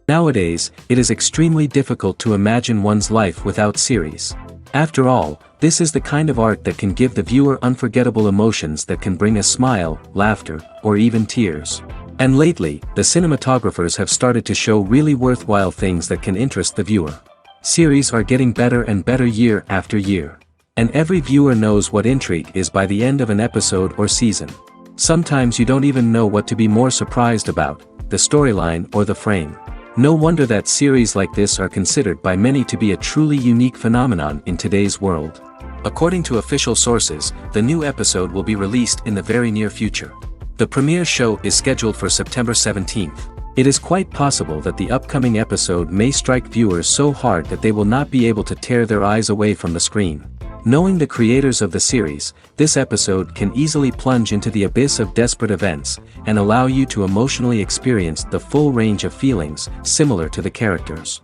Nowadays, it is extremely difficult to imagine one's life without series. After all, this is the kind of art that can give the viewer unforgettable emotions that can bring a smile, laughter, or even tears. And lately, the cinematographers have started to show really worthwhile things that can interest the viewer. Series are getting better and better year after year. And every viewer knows what intrigue is by the end of an episode or season. Sometimes you don't even know what to be more surprised about, the storyline or the frame. No wonder that series like this are considered by many to be a truly unique phenomenon in today's world. According to official sources, the new episode will be released in the very near future. The premiere show is scheduled for September 17th. It is quite possible that the upcoming episode may strike viewers so hard that they will not be able to tear their eyes away from the screen. Knowing the creators of the series, this episode can easily plunge into the abyss of desperate events, and allow you to emotionally experience the full range of feelings, similar to the characters.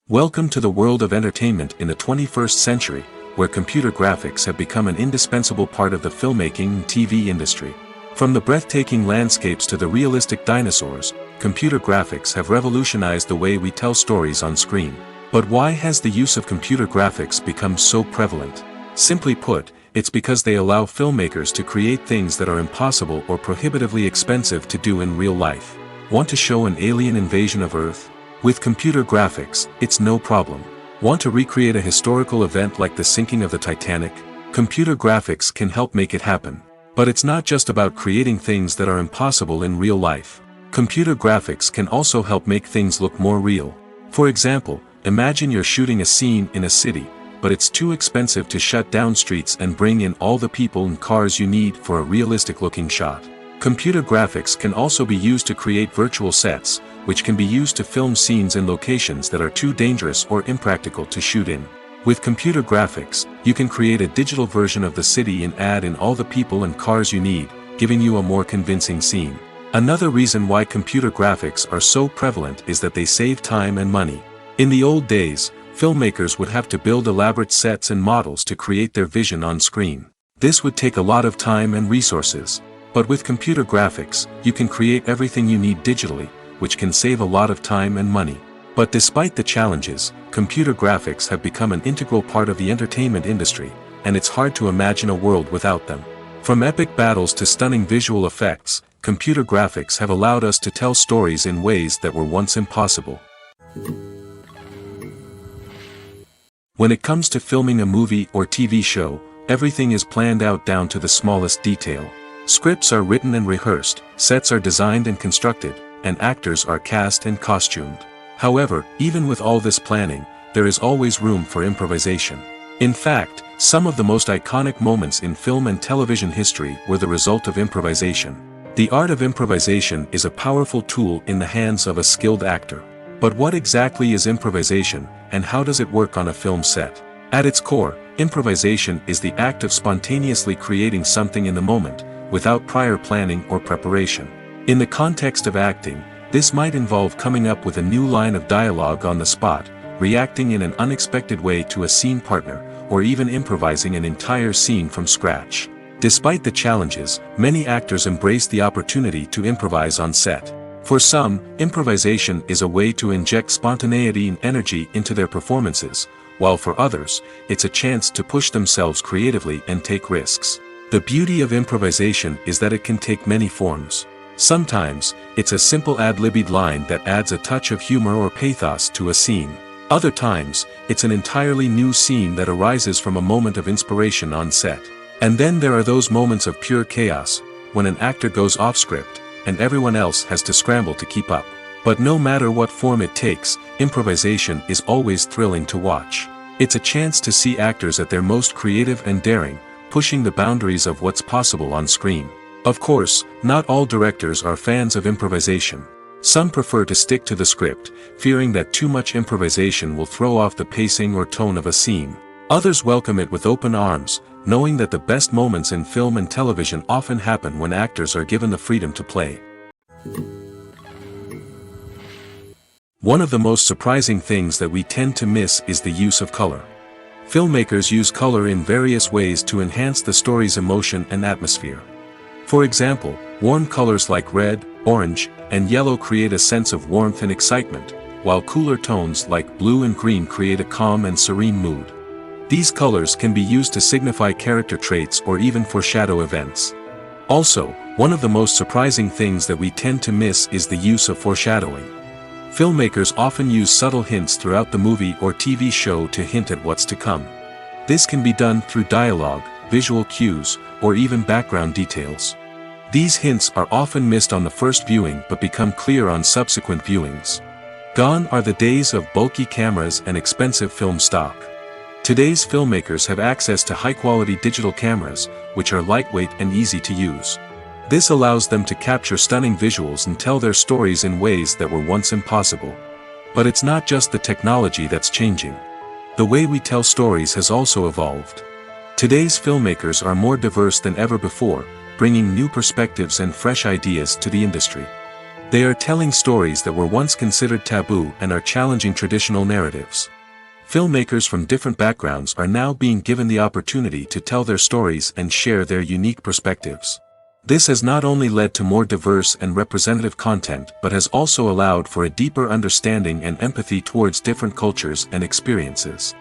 Welcome to the world of entertainment in the 21st century, where computer graphics have become an indispensable part of the filmmaking and TV industry. From the breathtaking landscapes to the realistic dinosaurs, computer graphics have revolutionized the way we tell stories on screen. But why has the use of computer graphics become so prevalent? Simply put, it's because they allow filmmakers to create things that are impossible or prohibitively expensive to do in real life. Want to show an alien invasion of Earth? With computer graphics, it's no problem. Want to recreate a historical event like the sinking of the Titanic? Computer graphics can help make it happen. But it's not just about creating things that are impossible in real life. Computer graphics can also help make things look more real. For example, imagine you're shooting a scene in a city, but it's too expensive to shut down streets and bring in all the people and cars you need for a realistic-looking shot. Computer graphics can also be used to create virtual sets, which can be used to film scenes in locations that are too dangerous or impractical to shoot in. With computer graphics, you can create a digital version of the city and add in all the people and cars you need, giving you a more convincing scene. Another reason why computer graphics are so prevalent is that they save time and money. In the old days, filmmakers would have to build elaborate sets and models to create their vision on screen. This would take a lot of time and resources. But with computer graphics, you can create everything you need digitally, which can save a lot of time and money. But despite the challenges, computer graphics have become an integral part of the entertainment industry, and it's hard to imagine a world without them. From epic battles to stunning visual effects, computer graphics have allowed us to tell stories in ways that were once impossible. When it comes to filming a movie or TV show, everything is planned out down to the smallest detail. Scripts are written and rehearsed, sets are designed and constructed, and actors are cast and costumed. However, even with all this planning, there is always room for improvisation. In fact, some of the most iconic moments in film and television history were the result of improvisation. The art of improvisation is a powerful tool in the hands of a skilled actor. But what exactly is improvisation, and how does it work on a film set? At its core, improvisation is the act of spontaneously creating something in the moment, without prior planning or preparation. In the context of acting, this might involve coming up with a new line of dialogue on the spot, reacting in an unexpected way to a scene partner, or even improvising an entire scene from scratch. Despite the challenges, many actors embrace the opportunity to improvise on set. For some, improvisation is a way to inject spontaneity and energy into their performances, while for others, it's a chance to push themselves creatively and take risks. The beauty of improvisation is that it can take many forms. Sometimes, it's a simple ad-libbed line that adds a touch of humor or pathos to a scene. Other times, it's an entirely new scene that arises from a moment of inspiration on set. And then there are those moments of pure chaos, when an actor goes off script, and everyone else has to scramble to keep up. But no matter what form it takes, improvisation is always thrilling to watch. It's a chance to see actors at their most creative and daring, pushing the boundaries of what's possible on screen. Of course, not all directors are fans of improvisation. Some prefer to stick to the script, fearing that too much improvisation will throw off the pacing or tone of a scene. Others welcome it with open arms, knowing that the best moments in film and television often happen when actors are given the freedom to play. One of the most surprising things that we tend to miss is the use of color. Filmmakers use color in various ways to enhance the story's emotion and atmosphere. For example, warm colors like red, orange, and yellow create a sense of warmth and excitement, while cooler tones like blue and green create a calm and serene mood. These colors can be used to signify character traits or even foreshadow events. Also, one of the most surprising things that we tend to miss is the use of foreshadowing. Filmmakers often use subtle hints throughout the movie or TV show to hint at what's to come. This can be done through dialogue, visual cues, or even background details. These hints are often missed on the first viewing but become clear on subsequent viewings. Gone are the days of bulky cameras and expensive film stock. Today's filmmakers have access to high-quality digital cameras, which are lightweight and easy to use. This allows them to capture stunning visuals and tell their stories in ways that were once impossible. But it's not just the technology that's changing. The way we tell stories has also evolved. Today's filmmakers are more diverse than ever before, bringing new perspectives and fresh ideas to the industry. They are telling stories that were once considered taboo and are challenging traditional narratives. Filmmakers from different backgrounds are now being given the opportunity to tell their stories and share their unique perspectives. This has not only led to more diverse and representative content but has also allowed for a deeper understanding and empathy towards different cultures and experiences.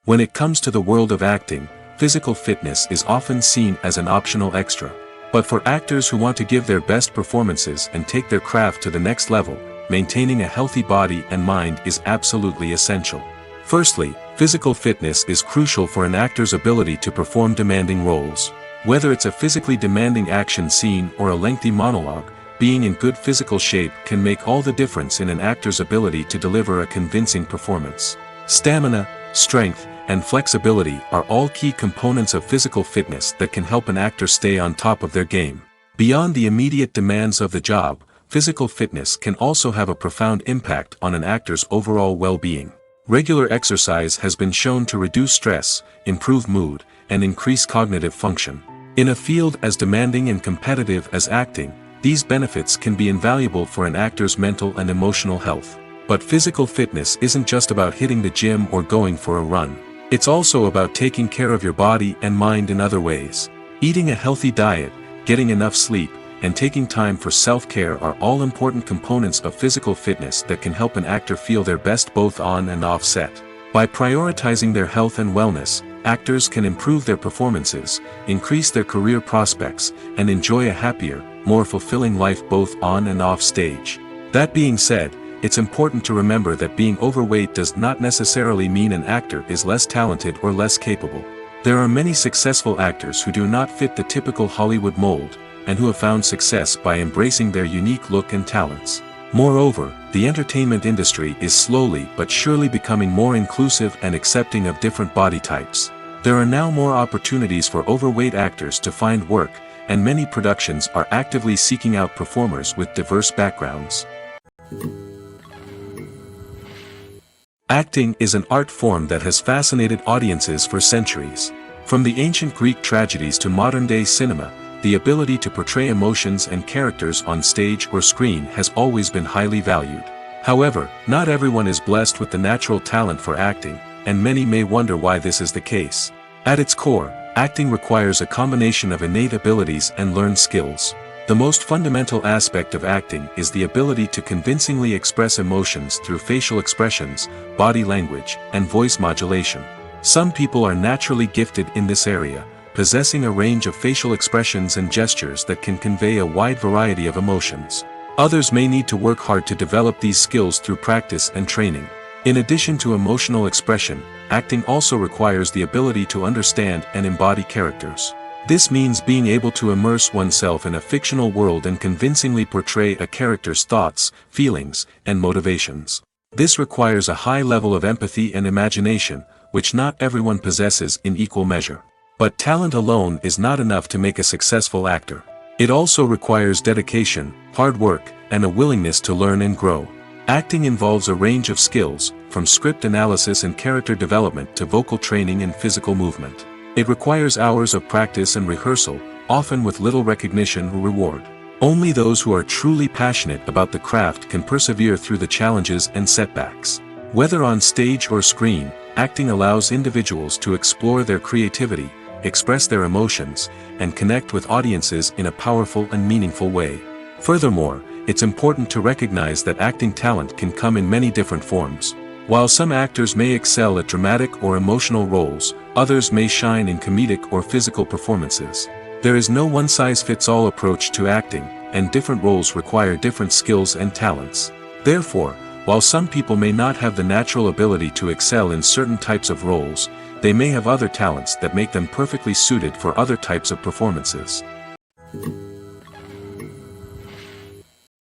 When it comes to the world of acting, physical fitness is often seen as an optional extra. But for actors who want to give their best performances and take their craft to the next level, maintaining a healthy body and mind is absolutely essential. Firstly, physical fitness is crucial for an actor's ability to perform demanding roles. Whether it's a physically demanding action scene or a lengthy monologue, being in good physical shape can make all the difference in an actor's ability to deliver a convincing performance. Stamina, strength, and flexibility are all key components of physical fitness that can help an actor stay on top of their game. Beyond the immediate demands of the job, physical fitness can also have a profound impact on an actor's overall well-being. Regular exercise has been shown to reduce stress, improve mood, and increase cognitive function. In a field as demanding and competitive as acting, these benefits can be invaluable for an actor's mental and emotional health. But physical fitness isn't just about hitting the gym or going for a run. It's also about taking care of your body and mind in other ways. Eating a healthy diet, getting enough sleep, and taking time for self-care are all important components of physical fitness that can help an actor feel their best both on and off set. By prioritizing their health and wellness, actors can improve their performances, increase their career prospects, and enjoy a happier, more fulfilling life both on and off stage. That being said, it's important to remember that being overweight does not necessarily mean an actor is less talented or less capable. There are many successful actors who do not fit the typical Hollywood mold, and who have found success by embracing their unique look and talents. Moreover, the entertainment industry is slowly but surely becoming more inclusive and accepting of different body types. There are now more opportunities for overweight actors to find work, and many productions are actively seeking out performers with diverse backgrounds. Acting is an art form that has fascinated audiences for centuries. From the ancient Greek tragedies to modern-day cinema, the ability to portray emotions and characters on stage or screen has always been highly valued. However, not everyone is blessed with the natural talent for acting, and many may wonder why this is the case. At its core, acting requires a combination of innate abilities and learned skills. The most fundamental aspect of acting is the ability to convincingly express emotions through facial expressions, body language, and voice modulation. Some people are naturally gifted in this area, possessing a range of facial expressions and gestures that can convey a wide variety of emotions. Others may need to work hard to develop these skills through practice and training. In addition to emotional expression, acting also requires the ability to understand and embody characters. This means being able to immerse oneself in a fictional world and convincingly portray a character's thoughts, feelings, and motivations. This requires a high level of empathy and imagination, which not everyone possesses in equal measure. But talent alone is not enough to make a successful actor. It also requires dedication, hard work, and a willingness to learn and grow. Acting involves a range of skills, from script analysis and character development to vocal training and physical movement. It requires hours of practice and rehearsal, often with little recognition or reward. Only those who are truly passionate about the craft can persevere through the challenges and setbacks. Whether on stage or screen, acting allows individuals to explore their creativity, express their emotions, and connect with audiences in a powerful and meaningful way. Furthermore, it's important to recognize that acting talent can come in many different forms. While some actors may excel at dramatic or emotional roles, others may shine in comedic or physical performances. There is no one-size-fits-all approach to acting, and different roles require different skills and talents. Therefore, while some people may not have the natural ability to excel in certain types of roles, they may have other talents that make them perfectly suited for other types of performances.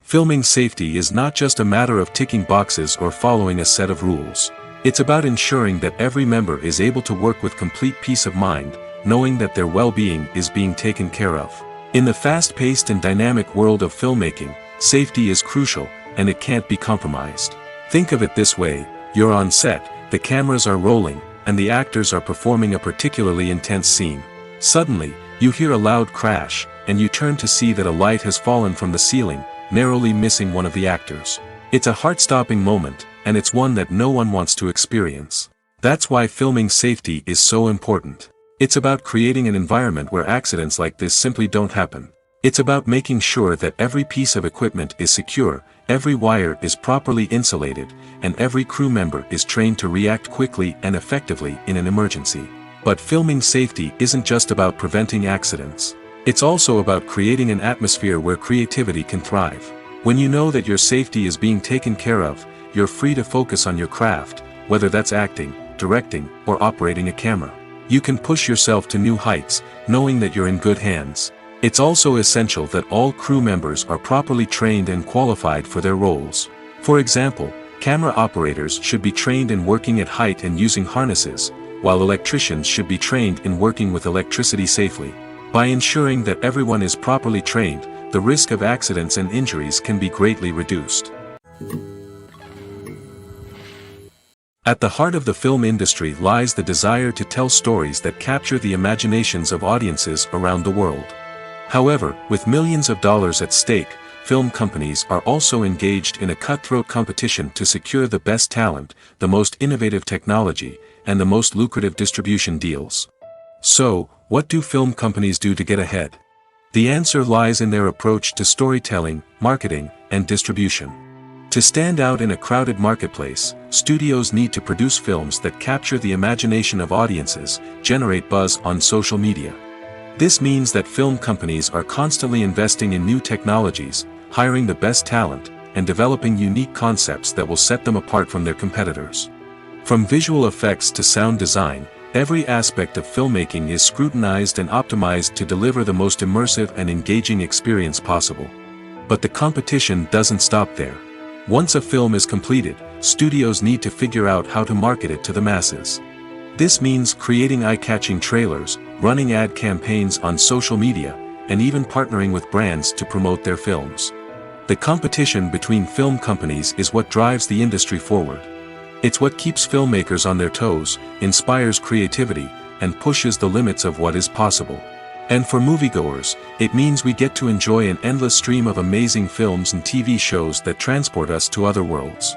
Filming safety is not just a matter of ticking boxes or following a set of rules. It's about ensuring that every member is able to work with complete peace of mind, knowing that their well-being is being taken care of. In the fast-paced and dynamic world of filmmaking, safety is crucial, and it can't be compromised. Think of it this way: you're on set, the cameras are rolling, and the actors are performing a particularly intense scene. Suddenly, you hear a loud crash, and you turn to see that a light has fallen from the ceiling, narrowly missing one of the actors. It's a heart-stopping moment, and it's one that no one wants to experience. That's why filming safety is so important. It's about creating an environment where accidents like this simply don't happen. It's about making sure that every piece of equipment is secure, every wire is properly insulated, and every crew member is trained to react quickly and effectively in an emergency. But filming safety isn't just about preventing accidents. It's also about creating an atmosphere where creativity can thrive. When you know that your safety is being taken care of, you're free to focus on your craft, whether that's acting, directing, or operating a camera. You can push yourself to new heights, knowing that you're in good hands. It's also essential that all crew members are properly trained and qualified for their roles. For example, camera operators should be trained in working at height and using harnesses, while electricians should be trained in working with electricity safely. By ensuring that everyone is properly trained, the risk of accidents and injuries can be greatly reduced. At the heart of the film industry lies the desire to tell stories that capture the imaginations of audiences around the world. However, with millions of dollars at stake, film companies are also engaged in a cutthroat competition to secure the best talent, the most innovative technology, and the most lucrative distribution deals. So, what do film companies do to get ahead? The answer lies in their approach to storytelling, marketing, and distribution. To stand out in a crowded marketplace, studios need to produce films that capture the imagination of audiences, generate buzz on social media. This means that film companies are constantly investing in new technologies, hiring the best talent, and developing unique concepts that will set them apart from their competitors. From visual effects to sound design, every aspect of filmmaking is scrutinized and optimized to deliver the most immersive and engaging experience possible. But the competition doesn't stop there. Once a film is completed, studios need to figure out how to market it to the masses. This means creating eye-catching trailers, running ad campaigns on social media, and even partnering with brands to promote their films. The competition between film companies is what drives the industry forward. It's what keeps filmmakers on their toes, inspires creativity, and pushes the limits of what is possible. And for moviegoers, it means we get to enjoy an endless stream of amazing films and TV shows that transport us to other worlds.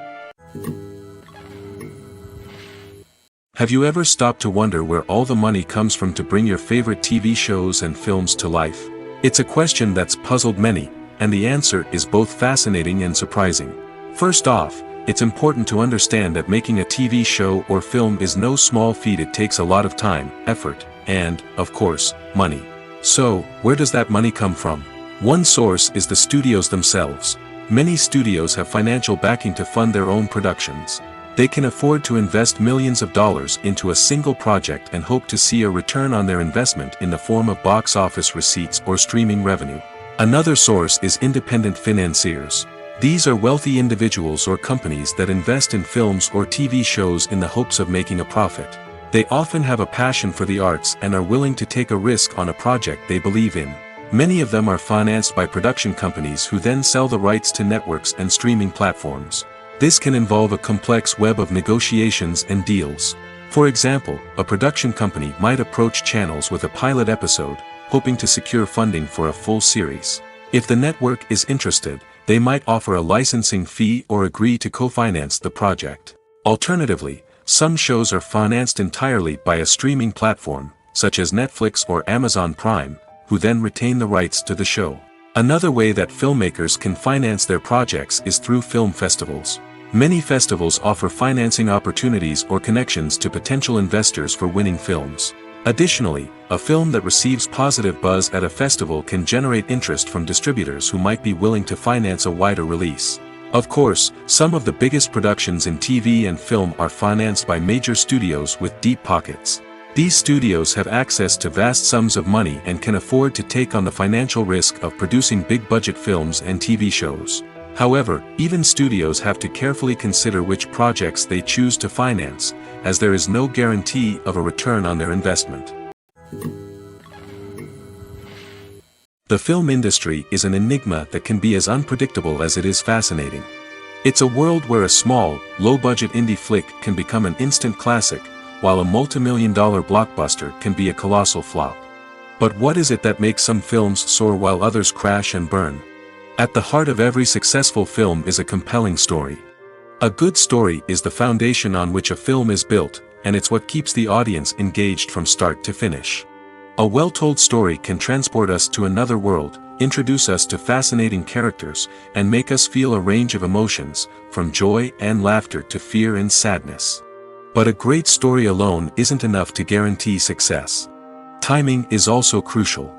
Have you ever stopped to wonder where all the money comes from to bring your favorite TV shows and films to life? It's a question that's puzzled many, and the answer is both fascinating and surprising. First off, it's important to understand that making a TV show or film is no small feat. It takes a lot of time, effort, and, of course, money. So, where does that money come from? One source is the studios themselves. Many studios have financial backing to fund their own productions. They can afford to invest millions of dollars into a single project and hope to see a return on their investment in the form of box office receipts or streaming revenue. Another source is independent financiers. These are wealthy individuals or companies that invest in films or TV shows in the hopes of making a profit. They often have a passion for the arts and are willing to take a risk on a project they believe in. Many of them are financed by production companies who then sell the rights to networks and streaming platforms. This can involve a complex web of negotiations and deals. For example, a production company might approach channels with a pilot episode, hoping to secure funding for a full series. If the network is interested, they might offer a licensing fee or agree to co-finance the project. Alternatively, some shows are financed entirely by a streaming platform, such as Netflix or Amazon Prime, who then retain the rights to the show. Another way that filmmakers can finance their projects is through film festivals. Many festivals offer financing opportunities or connections to potential investors for winning films. Additionally, a film that receives positive buzz at a festival can generate interest from distributors who might be willing to finance a wider release. Of course, some of the biggest productions in TV and film are financed by major studios with deep pockets. These studios have access to vast sums of money and can afford to take on the financial risk of producing big-budget films and TV shows. However, even studios have to carefully consider which projects they choose to finance, as there is no guarantee of a return on their investment. The film industry is an enigma that can be as unpredictable as it is fascinating. It's a world where a small, low-budget indie flick can become an instant classic, while a multi-million-dollar blockbuster can be a colossal flop. But what is it that makes some films soar while others crash and burn? At the heart of every successful film is a compelling story. A good story is the foundation on which a film is built, and it's what keeps the audience engaged from start to finish. A well-told story can transport us to another world, introduce us to fascinating characters, and make us feel a range of emotions, from joy and laughter to fear and sadness. But a great story alone isn't enough to guarantee success. Timing is also crucial.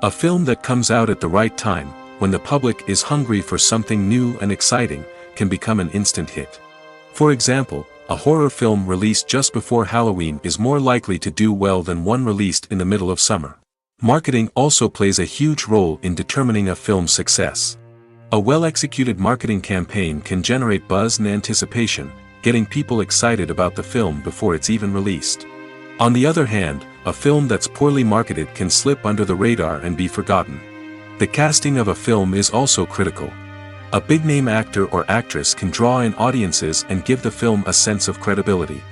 A film that comes out at the right time, when the public is hungry for something new and exciting, can become an instant hit. For example, a horror film released just before Halloween is more likely to do well than one released in the middle of summer. Marketing also plays a huge role in determining a film's success. A well-executed marketing campaign can generate buzz and anticipation, getting people excited about the film before it's even released. On the other hand, a film that's poorly marketed can slip under the radar and be forgotten. The casting of a film is also critical. A big-name actor or actress can draw in audiences and give the film a sense of credibility.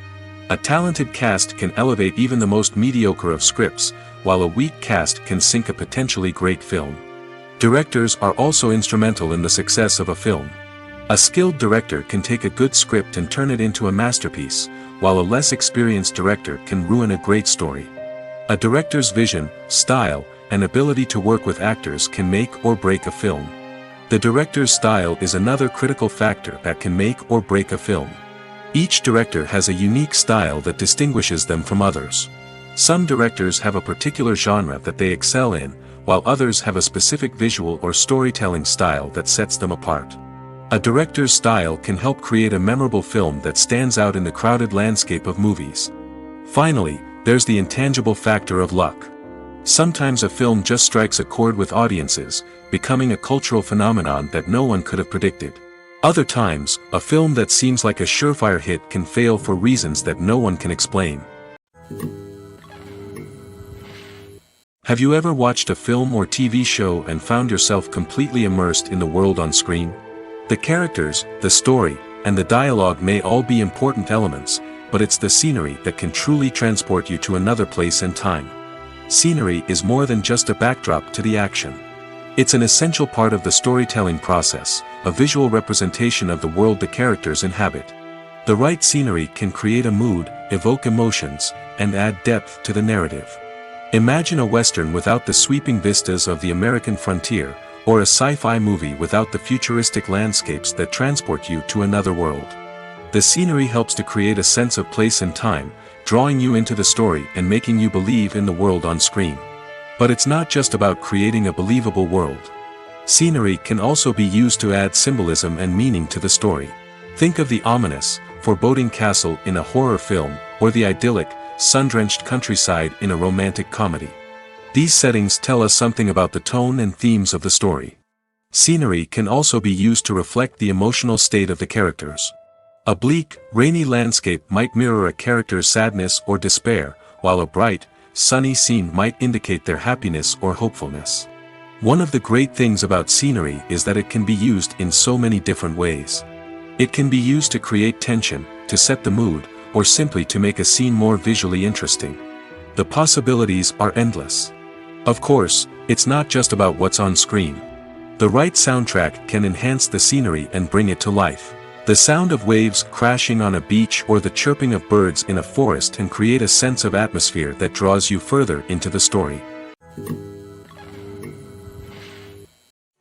A talented cast can elevate even the most mediocre of scripts, while a weak cast can sink a potentially great film. Directors are also instrumental in the success of a film. A skilled director can take a good script and turn it into a masterpiece, while a less experienced director can ruin a great story. A director's vision, style, and ability to work with actors can make or break a film. The director's style is another critical factor that can make or break a film. Each director has a unique style that distinguishes them from others. Some directors have a particular genre that they excel in, while others have a specific visual or storytelling style that sets them apart. A director's style can help create a memorable film that stands out in the crowded landscape of movies. Finally, there's the intangible factor of luck. Sometimes a film just strikes a chord with audiences, becoming a cultural phenomenon that no one could have predicted. Other times, a film that seems like a surefire hit can fail for reasons that no one can explain. Have you ever watched a film or TV show and found yourself completely immersed in the world on screen? The characters, the story, and the dialogue may all be important elements, but it's the scenery that can truly transport you to another place and time. Scenery is more than just a backdrop to the action. It's an essential part of the storytelling process, a visual representation of the world the characters inhabit. The right scenery can create a mood, evoke emotions, and add depth to the narrative. Imagine a Western without the sweeping vistas of the American frontier, or a sci-fi movie without the futuristic landscapes that transport you to another world. The scenery helps to create a sense of place and time, drawing you into the story and making you believe in the world on screen. But it's not just about creating a believable world. Scenery can also be used to add symbolism and meaning to the story. Think of the ominous, foreboding castle in a horror film, or the idyllic, sun-drenched countryside in a romantic comedy. These settings tell us something about the tone and themes of the story. Scenery can also be used to reflect the emotional state of the characters. A bleak, rainy landscape might mirror a character's sadness or despair, while a bright, sunny scene might indicate their happiness or hopefulness. One of the great things about scenery is that it can be used in so many different ways. It can be used to create tension, to set the mood, or simply to make a scene more visually interesting. The possibilities are endless. Of course, it's not just about what's on screen. The right soundtrack can enhance the scenery and bring it to life. The sound of waves crashing on a beach or the chirping of birds in a forest can create a sense of atmosphere that draws you further into the story.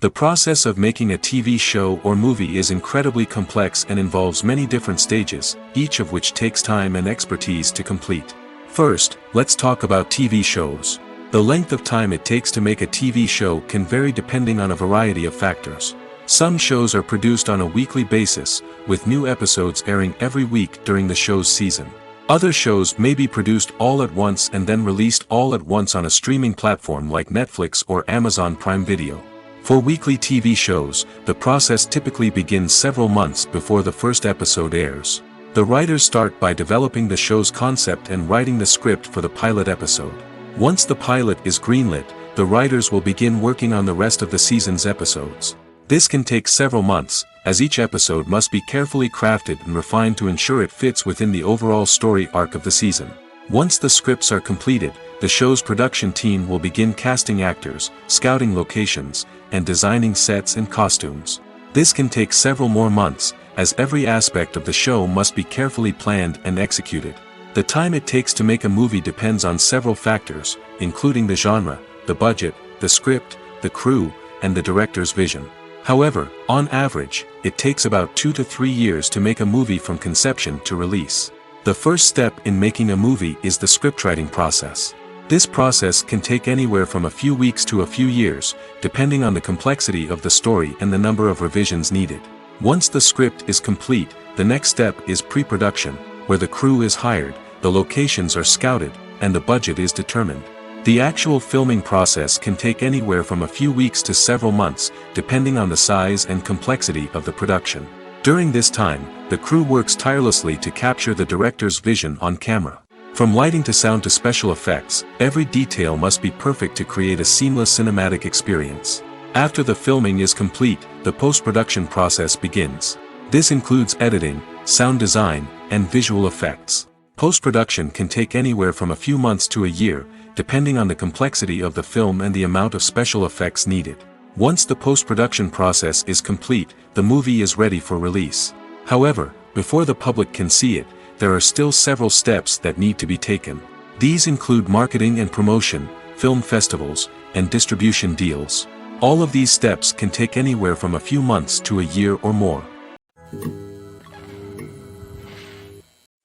The process of making a TV show or movie is incredibly complex and involves many different stages, each of which takes time and expertise to complete. First, let's talk about TV shows. The length of time it takes to make a TV show can vary depending on a variety of factors. Some shows are produced on a weekly basis, with new episodes airing every week during the show's season. Other shows may be produced all at once and then released all at once on a streaming platform like Netflix or Amazon Prime Video. For weekly TV shows, the process typically begins several months before the first episode airs. The writers start by developing the show's concept and writing the script for the pilot episode. Once the pilot is greenlit, the writers will begin working on the rest of the season's episodes. This can take several months, as each episode must be carefully crafted and refined to ensure it fits within the overall story arc of the season. Once the scripts are completed, the show's production team will begin casting actors, scouting locations, and designing sets and costumes. This can take several more months, as every aspect of the show must be carefully planned and executed. The time it takes to make a movie depends on several factors, including the genre, the budget, the script, the crew, and the director's vision. However, on average, it takes about 2 to 3 years to make a movie from conception to release. The first step in making a movie is the scriptwriting process. This process can take anywhere from a few weeks to a few years, depending on the complexity of the story and the number of revisions needed. Once the script is complete, the next step is pre-production, where the crew is hired, the locations are scouted, and the budget is determined. The actual filming process can take anywhere from a few weeks to several months, depending on the size and complexity of the production. During this time, the crew works tirelessly to capture the director's vision on camera. From lighting to sound to special effects, every detail must be perfect to create a seamless cinematic experience. After the filming is complete, the post-production process begins. This includes editing, sound design, and visual effects. Post-production can take anywhere from a few months to a year, depending on the complexity of the film and the amount of special effects needed. Once the post-production process is complete, the movie is ready for release. However, before the public can see it, there are still several steps that need to be taken. These include marketing and promotion, film festivals, and distribution deals. All of these steps can take anywhere from a few months to a year or more.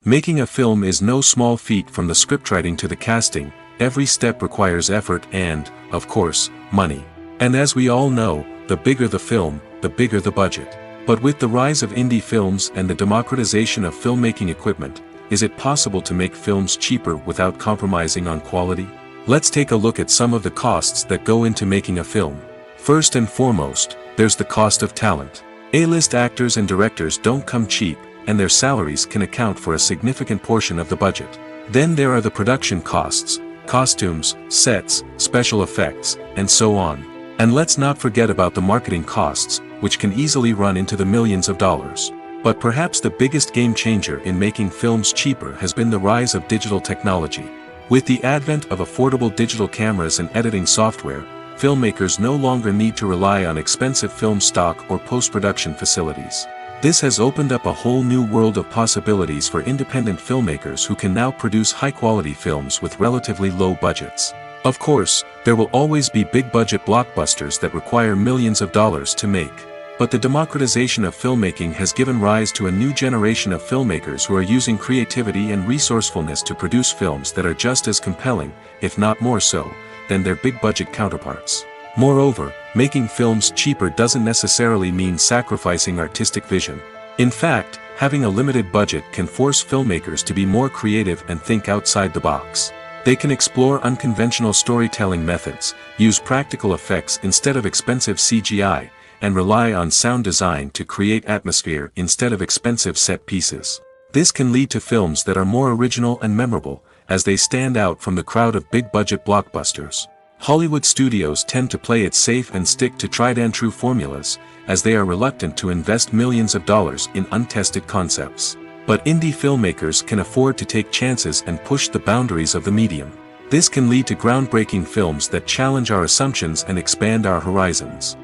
Making a film is no small feat. From the scriptwriting to the casting, every step requires effort and, of course, money. And as we all know, the bigger the film, the bigger the budget. But with the rise of indie films and the democratization of filmmaking equipment, is it possible to make films cheaper without compromising on quality? Let's take a look at some of the costs that go into making a film. First and foremost, there's the cost of talent. A-list actors and directors don't come cheap, and their salaries can account for a significant portion of the budget. Then there are the production costs, costumes, sets, special effects, and so on. And let's not forget about the marketing costs, which can easily run into the millions of dollars. But perhaps the biggest game changer in making films cheaper has been the rise of digital technology. With the advent of affordable digital cameras and editing software, filmmakers no longer need to rely on expensive film stock or post-production facilities. This has opened up a whole new world of possibilities for independent filmmakers who can now produce high-quality films with relatively low budgets. Of course, there will always be big-budget blockbusters that require millions of dollars to make. But the democratization of filmmaking has given rise to a new generation of filmmakers who are using creativity and resourcefulness to produce films that are just as compelling, if not more so, than their big-budget counterparts. Moreover, making films cheaper doesn't necessarily mean sacrificing artistic vision. In fact, having a limited budget can force filmmakers to be more creative and think outside the box. They can explore unconventional storytelling methods, use practical effects instead of expensive CGI, and rely on sound design to create atmosphere instead of expensive set pieces. This can lead to films that are more original and memorable, as they stand out from the crowd of big-budget blockbusters. Hollywood studios tend to play it safe and stick to tried-and-true formulas, as they are reluctant to invest millions of dollars in untested concepts. But indie filmmakers can afford to take chances and push the boundaries of the medium. This can lead to groundbreaking films that challenge our assumptions and expand our horizons.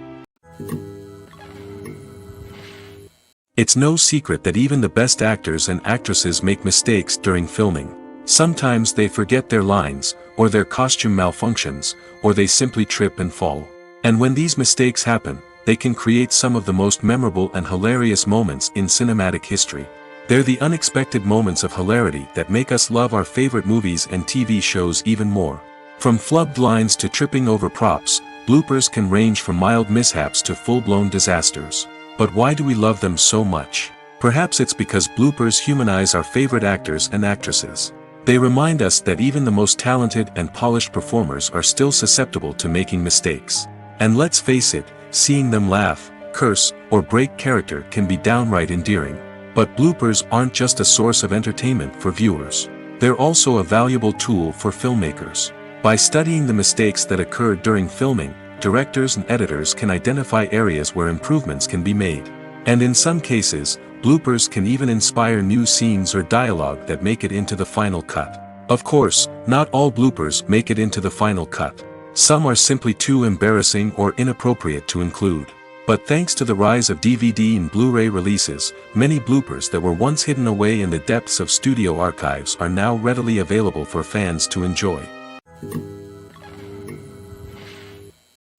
It's no secret that even the best actors and actresses make mistakes during filming. Sometimes they forget their lines, or their costume malfunctions, or they simply trip and fall. And when these mistakes happen, they can create some of the most memorable and hilarious moments in cinematic history. They're the unexpected moments of hilarity that make us love our favorite movies and TV shows even more. From flubbed lines to tripping over props, bloopers can range from mild mishaps to full-blown disasters. But why do we love them so much? Perhaps it's because bloopers humanize our favorite actors and actresses. They remind us that even the most talented and polished performers are still susceptible to making mistakes. And let's face it, seeing them laugh, curse, or break character can be downright endearing. But bloopers aren't just a source of entertainment for viewers. They're also a valuable tool for filmmakers. By studying the mistakes that occurred during filming, directors and editors can identify areas where improvements can be made. And in some cases, bloopers can even inspire new scenes or dialogue that make it into the final cut. Of course, not all bloopers make it into the final cut. Some are simply too embarrassing or inappropriate to include. But thanks to the rise of DVD and Blu-ray releases, many bloopers that were once hidden away in the depths of studio archives are now readily available for fans to enjoy.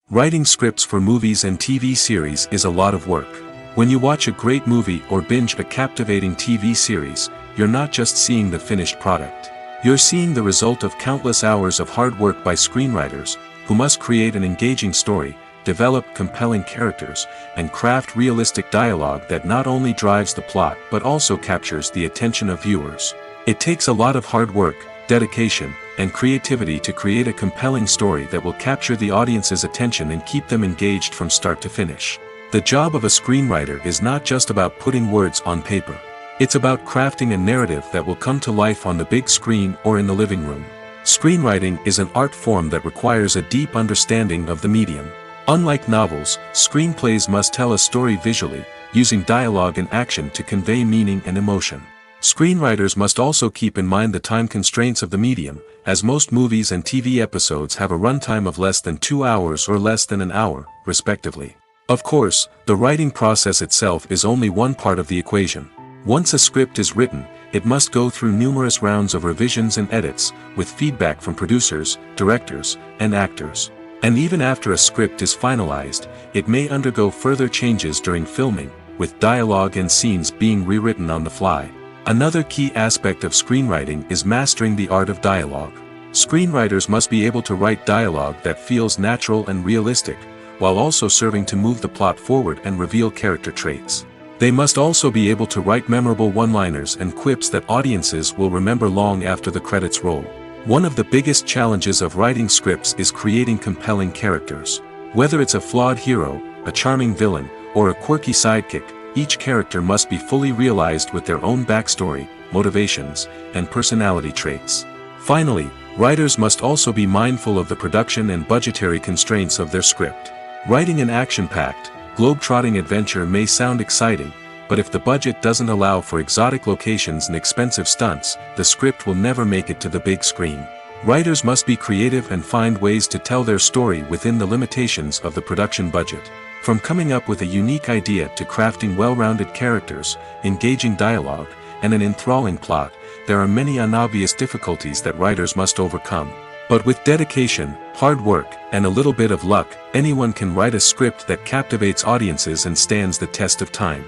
Writing scripts for movies and TV series is a lot of work. When you watch a great movie or binge a captivating TV series, you're not just seeing the finished product. You're seeing the result of countless hours of hard work by screenwriters, who must create an engaging story, develop compelling characters, and craft realistic dialogue that not only drives the plot but also captures the attention of viewers. It takes a lot of hard work, dedication, and creativity to create a compelling story that will capture the audience's attention and keep them engaged from start to finish. The job of a screenwriter is not just about putting words on paper. It's about crafting a narrative that will come to life on the big screen or in the living room. Screenwriting is an art form that requires a deep understanding of the medium. Unlike novels, screenplays must tell a story visually, using dialogue and action to convey meaning and emotion. Screenwriters must also keep in mind the time constraints of the medium, as most movies and TV episodes have a runtime of less than 2 hours or less than an hour, respectively. Of course, the writing process itself is only one part of the equation. Once a script is written, it must go through numerous rounds of revisions and edits, with feedback from producers, directors, and actors. And even after a script is finalized, it may undergo further changes during filming, with dialogue and scenes being rewritten on the fly. Another key aspect of screenwriting is mastering the art of dialogue. Screenwriters must be able to write dialogue that feels natural and realistic, while also serving to move the plot forward and reveal character traits. They must also be able to write memorable one-liners and quips that audiences will remember long after the credits roll. One of the biggest challenges of writing scripts is creating compelling characters. Whether it's a flawed hero, a charming villain, or a quirky sidekick, each character must be fully realized with their own backstory, motivations, and personality traits. Finally, writers must also be mindful of the production and budgetary constraints of their script. Writing an action-packed, globe-trotting adventure may sound exciting, but if the budget doesn't allow for exotic locations and expensive stunts, the script will never make it to the big screen. Writers must be creative and find ways to tell their story within the limitations of the production budget. From coming up with a unique idea to crafting well-rounded characters, engaging dialogue, and an enthralling plot, there are many unobvious difficulties that writers must overcome. But with dedication, hard work, and a little bit of luck, anyone can write a script that captivates audiences and stands the test of time.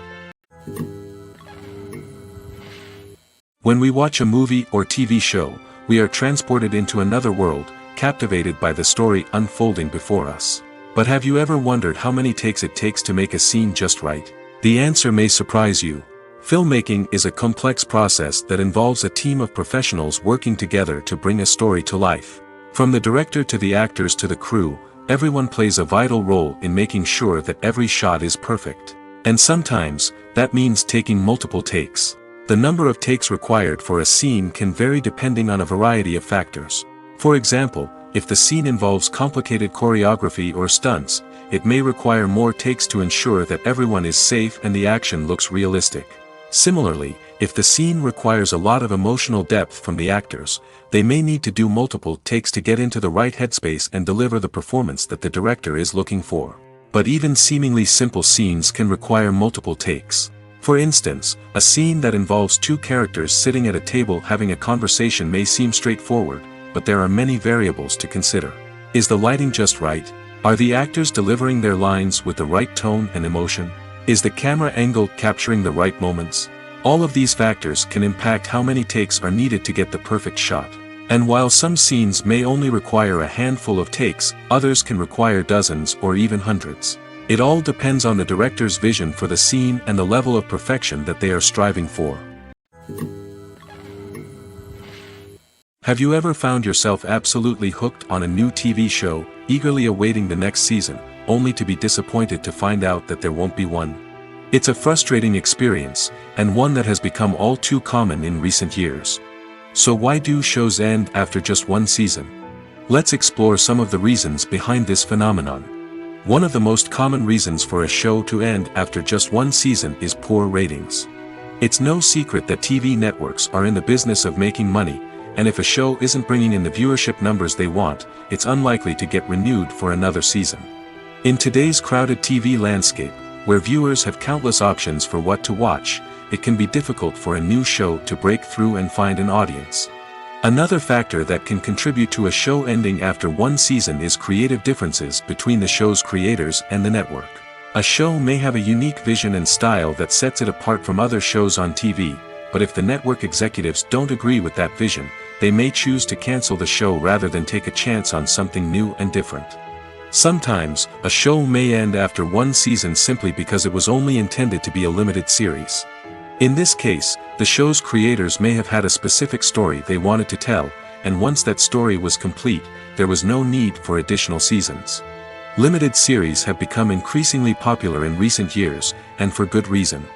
When we watch a movie or TV show, we are transported into another world, captivated by the story unfolding before us. But have you ever wondered how many takes it takes to make a scene just right? The answer may surprise you. Filmmaking is a complex process that involves a team of professionals working together to bring a story to life. From the director to the actors to the crew, everyone plays a vital role in making sure that every shot is perfect. And sometimes, that means taking multiple takes. The number of takes required for a scene can vary depending on a variety of factors. For example, if the scene involves complicated choreography or stunts, it may require more takes to ensure that everyone is safe and the action looks realistic. Similarly, if the scene requires a lot of emotional depth from the actors, they may need to do multiple takes to get into the right headspace and deliver the performance that the director is looking for. But even seemingly simple scenes can require multiple takes. For instance, a scene that involves two characters sitting at a table having a conversation may seem straightforward, but there are many variables to consider. Is the lighting just right? Are the actors delivering their lines with the right tone and emotion? Is the camera angle capturing the right moments? All of these factors can impact how many takes are needed to get the perfect shot. And while some scenes may only require a handful of takes, others can require dozens or even hundreds. It all depends on the director's vision for the scene and the level of perfection that they are striving for. Have you ever found yourself absolutely hooked on a new TV show, eagerly awaiting the next season, only to be disappointed to find out that there won't be one? It's a frustrating experience, and one that has become all too common in recent years. So why do shows end after just one season? Let's explore some of the reasons behind this phenomenon. One of the most common reasons for a show to end after just one season is poor ratings. It's no secret that TV networks are in the business of making money, and if a show isn't bringing in the viewership numbers they want, it's unlikely to get renewed for another season. In today's crowded TV landscape, where viewers have countless options for what to watch, it can be difficult for a new show to break through and find an audience. Another factor that can contribute to a show ending after one season is creative differences between the show's creators and the network. A show may have a unique vision and style that sets it apart from other shows on TV, but if the network executives don't agree with that vision, they may choose to cancel the show rather than take a chance on something new and different. Sometimes, a show may end after one season simply because it was only intended to be a limited series. In this case, the show's creators may have had a specific story they wanted to tell, and once that story was complete, there was no need for additional seasons. Limited series have become increasingly popular in recent years, and for good reason.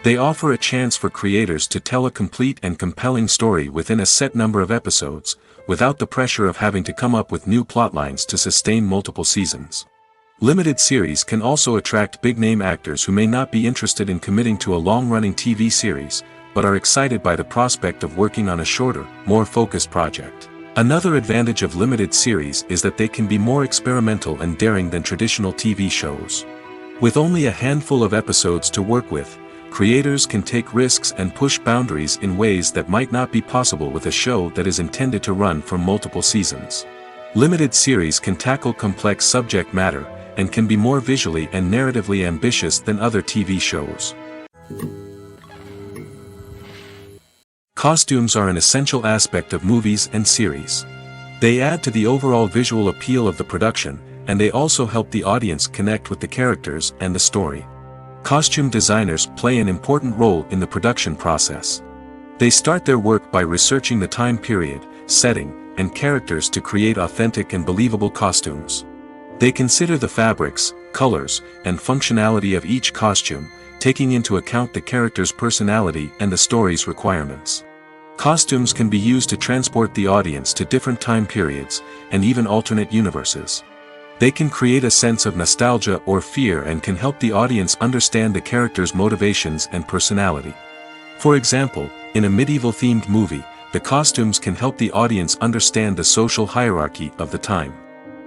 They offer a chance for creators to tell a complete and compelling story within a set number of episodes, without the pressure of having to come up with new plotlines to sustain multiple seasons. Limited series can also attract big-name actors who may not be interested in committing to a long-running TV series, but are excited by the prospect of working on a shorter, more focused project. Another advantage of limited series is that they can be more experimental and daring than traditional TV shows. With only a handful of episodes to work with, creators can take risks and push boundaries in ways that might not be possible with a show that is intended to run for multiple seasons. Limited series can tackle complex subject matter, and can be more visually and narratively ambitious than other TV shows. Costumes are an essential aspect of movies and series. They add to the overall visual appeal of the production, and they also help the audience connect with the characters and the story. Costume designers play an important role in the production process. They start their work by researching the time period, setting, and characters to create authentic and believable costumes. They consider the fabrics, colors, and functionality of each costume, taking into account the character's personality and the story's requirements. Costumes can be used to transport the audience to different time periods, and even alternate universes. They can create a sense of nostalgia or fear and can help the audience understand the character's motivations and personality. For example, in a medieval-themed movie, the costumes can help the audience understand the social hierarchy of the time.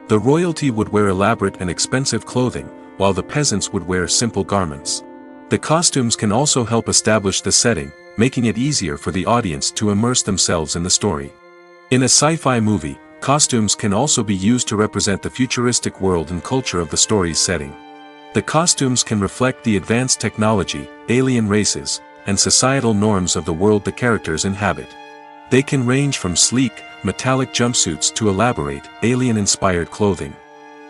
The royalty would wear elaborate and expensive clothing, while the peasants would wear simple garments. The costumes can also help establish the setting, making it easier for the audience to immerse themselves in the story. In a sci-fi movie, costumes can also be used to represent the futuristic world and culture of the story's setting. The costumes can reflect the advanced technology, alien races, and societal norms of the world the characters inhabit. They can range from sleek, metallic jumpsuits to elaborate, alien-inspired clothing.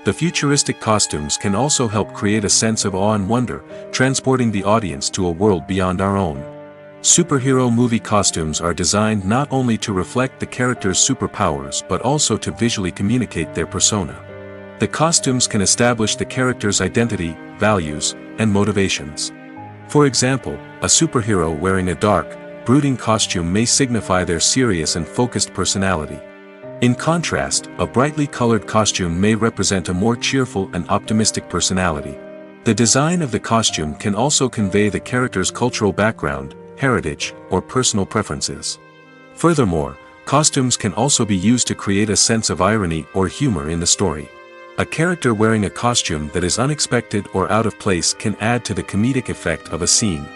The futuristic costumes can also help create a sense of awe and wonder, transporting the audience to a world beyond our own. Superhero movie costumes are designed not only to reflect the character's superpowers but also to visually communicate their persona. The costumes can establish the character's identity, values, and motivations. For example, a superhero wearing a dark, brooding costume may signify their serious and focused personality. In contrast, a brightly colored costume may represent a more cheerful and optimistic personality. The design of the costume can also convey the character's cultural background, heritage, or personal preferences. Furthermore, costumes can also be used to create a sense of irony or humor in the story. A character wearing a costume that is unexpected or out of place can add to the comedic effect of a scene.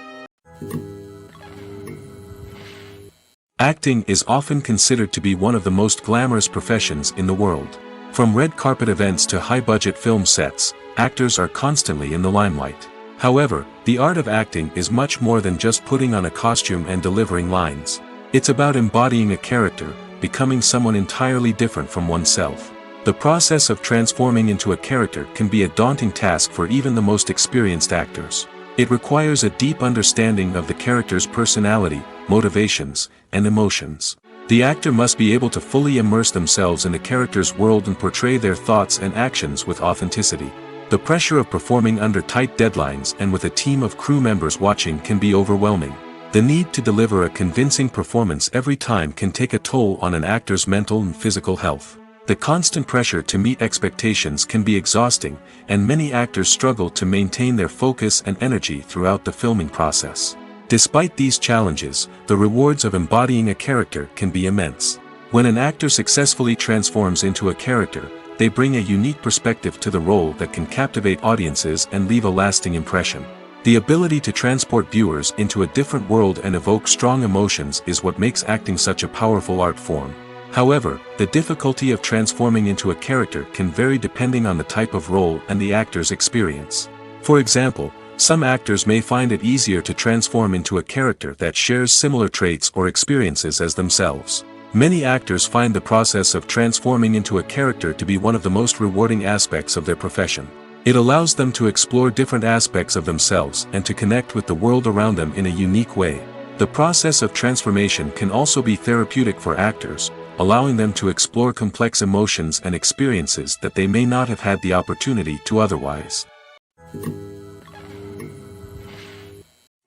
Acting is often considered to be one of the most glamorous professions in the world. From red carpet events to high-budget film sets, actors are constantly in the limelight. However, the art of acting is much more than just putting on a costume and delivering lines. It's about embodying a character, becoming someone entirely different from oneself. The process of transforming into a character can be a daunting task for even the most experienced actors. It requires a deep understanding of the character's personality, motivations, and emotions. The actor must be able to fully immerse themselves in the character's world and portray their thoughts and actions with authenticity. The pressure of performing under tight deadlines and with a team of crew members watching can be overwhelming. The need to deliver a convincing performance every time can take a toll on an actor's mental and physical health. The constant pressure to meet expectations can be exhausting, and many actors struggle to maintain their focus and energy throughout the filming process. Despite these challenges, the rewards of embodying a character can be immense. When an actor successfully transforms into a character, they bring a unique perspective to the role that can captivate audiences and leave a lasting impression. The ability to transport viewers into a different world and evoke strong emotions is what makes acting such a powerful art form. However, the difficulty of transforming into a character can vary depending on the type of role and the actor's experience. For example, some actors may find it easier to transform into a character that shares similar traits or experiences as themselves. Many actors find the process of transforming into a character to be one of the most rewarding aspects of their profession. It allows them to explore different aspects of themselves and to connect with the world around them in a unique way. The process of transformation can also be therapeutic for actors, allowing them to explore complex emotions and experiences that they may not have had the opportunity to otherwise.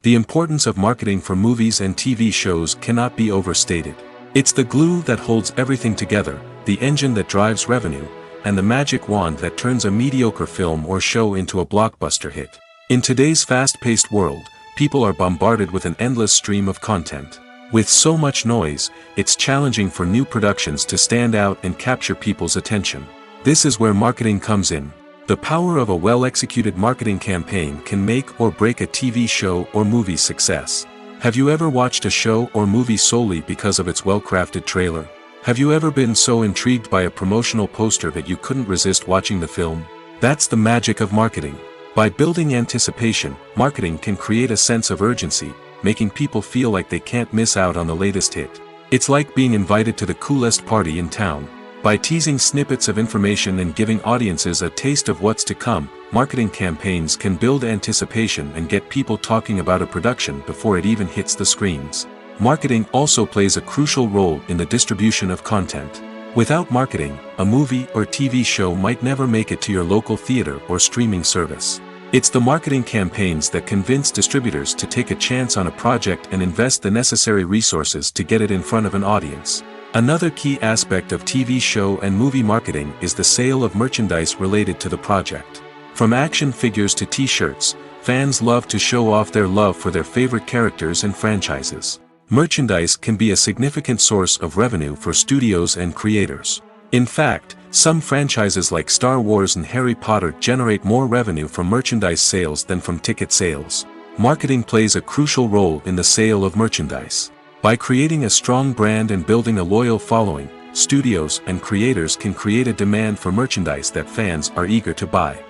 The importance of marketing for movies and TV shows cannot be overstated. It's the glue that holds everything together, the engine that drives revenue, and the magic wand that turns a mediocre film or show into a blockbuster hit. In today's fast-paced world, people are bombarded with an endless stream of content. With so much noise, it's challenging for new productions to stand out and capture people's attention. This is where marketing comes in. The power of a well-executed marketing campaign can make or break a TV show or movie's success. Have you ever watched a show or movie solely because of its well-crafted trailer? Have you ever been so intrigued by a promotional poster that you couldn't resist watching the film? That's the magic of marketing. By building anticipation, marketing can create a sense of urgency, making people feel like they can't miss out on the latest hit. It's like being invited to the coolest party in town. By teasing snippets of information and giving audiences a taste of what's to come, marketing campaigns can build anticipation and get people talking about a production before it even hits the screens. Marketing also plays a crucial role in the distribution of content. Without marketing, a movie or TV show might never make it to your local theater or streaming service. It's the marketing campaigns that convince distributors to take a chance on a project and invest the necessary resources to get it in front of an audience. Another key aspect of TV show and movie marketing is the sale of merchandise related to the project. From action figures to t-shirts, fans love to show off their love for their favorite characters and franchises. Merchandise can be a significant source of revenue for studios and creators. In fact, some franchises like Star Wars and Harry Potter generate more revenue from merchandise sales than from ticket sales. Marketing plays a crucial role in the sale of merchandise. By creating a strong brand and building a loyal following, studios and creators can create a demand for merchandise that fans are eager to buy.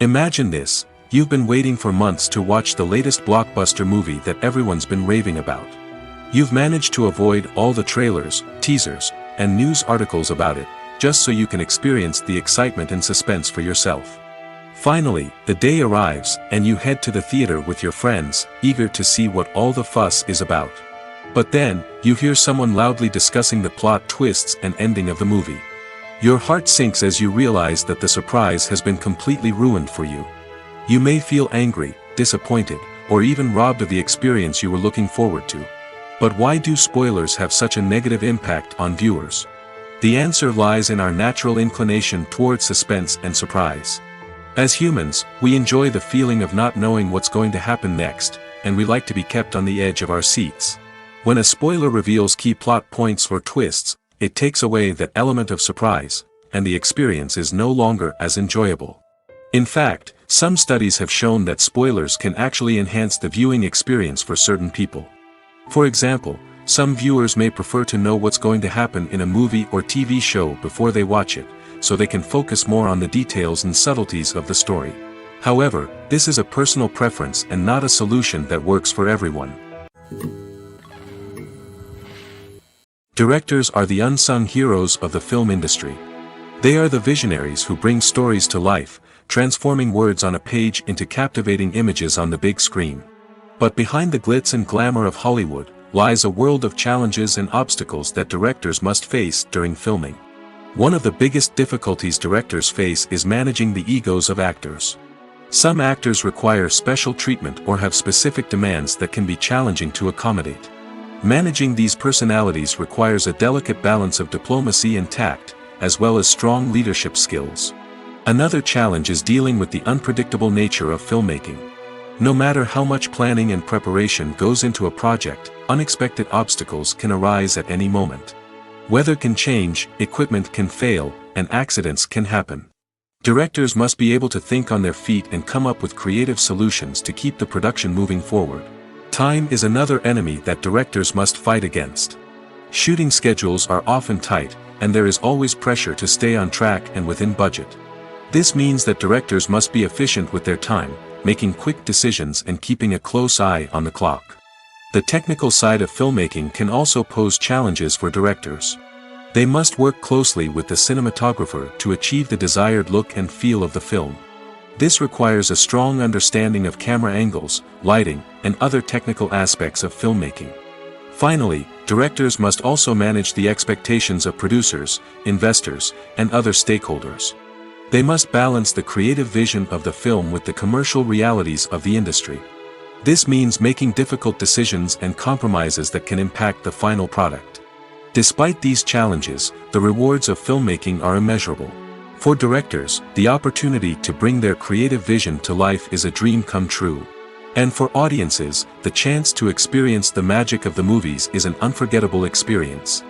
Imagine this. You've been waiting for months to watch the latest blockbuster movie that everyone's been raving about. You've managed to avoid all the trailers, teasers, and news articles about it, just so you can experience the excitement and suspense for yourself. Finally, the day arrives, and you head to the theater with your friends, eager to see what all the fuss is about. But then, you hear someone loudly discussing the plot twists and ending of the movie. Your heart sinks as you realize that the surprise has been completely ruined for you. You may feel angry, disappointed, or even robbed of the experience you were looking forward to. But why do spoilers have such a negative impact on viewers? The answer lies in our natural inclination toward suspense and surprise. As humans, we enjoy the feeling of not knowing what's going to happen next, and we like to be kept on the edge of our seats. When a spoiler reveals key plot points or twists, it takes away that element of surprise, and the experience is no longer as enjoyable. In fact, Some studies have shown that spoilers can actually enhance the viewing experience for certain people. For example, some viewers may prefer to know what's going to happen in a movie or TV show before they watch it, so they can focus more on the details and subtleties of the story. However, this is a personal preference and not a solution that works for everyone. Directors are the unsung heroes of the film industry. They are the visionaries who bring stories to life, transforming words on a page into captivating images on the big screen. But behind the glitz and glamour of Hollywood, lies a world of challenges and obstacles that directors must face during filming. One of the biggest difficulties directors face is managing the egos of actors. Some actors require special treatment or have specific demands that can be challenging to accommodate. Managing these personalities requires a delicate balance of diplomacy and tact, as well as strong leadership skills. Another challenge is dealing with the unpredictable nature of filmmaking. No matter how much planning and preparation goes into a project, unexpected obstacles can arise at any moment. Weather can change, equipment can fail, and accidents can happen. Directors must be able to think on their feet and come up with creative solutions to keep the production moving forward. Time is another enemy that directors must fight against. Shooting schedules are often tight, and there is always pressure to stay on track and within budget. This means that directors must be efficient with their time, making quick decisions and keeping a close eye on the clock. The technical side of filmmaking can also pose challenges for directors. They must work closely with the cinematographer to achieve the desired look and feel of the film. This requires a strong understanding of camera angles, lighting, and other technical aspects of filmmaking. Finally, directors must also manage the expectations of producers, investors, and other stakeholders. They must balance the creative vision of the film with the commercial realities of the industry. This means making difficult decisions and compromises that can impact the final product. Despite these challenges, the rewards of filmmaking are immeasurable. For directors, the opportunity to bring their creative vision to life is a dream come true. And for audiences, the chance to experience the magic of the movies is an unforgettable experience.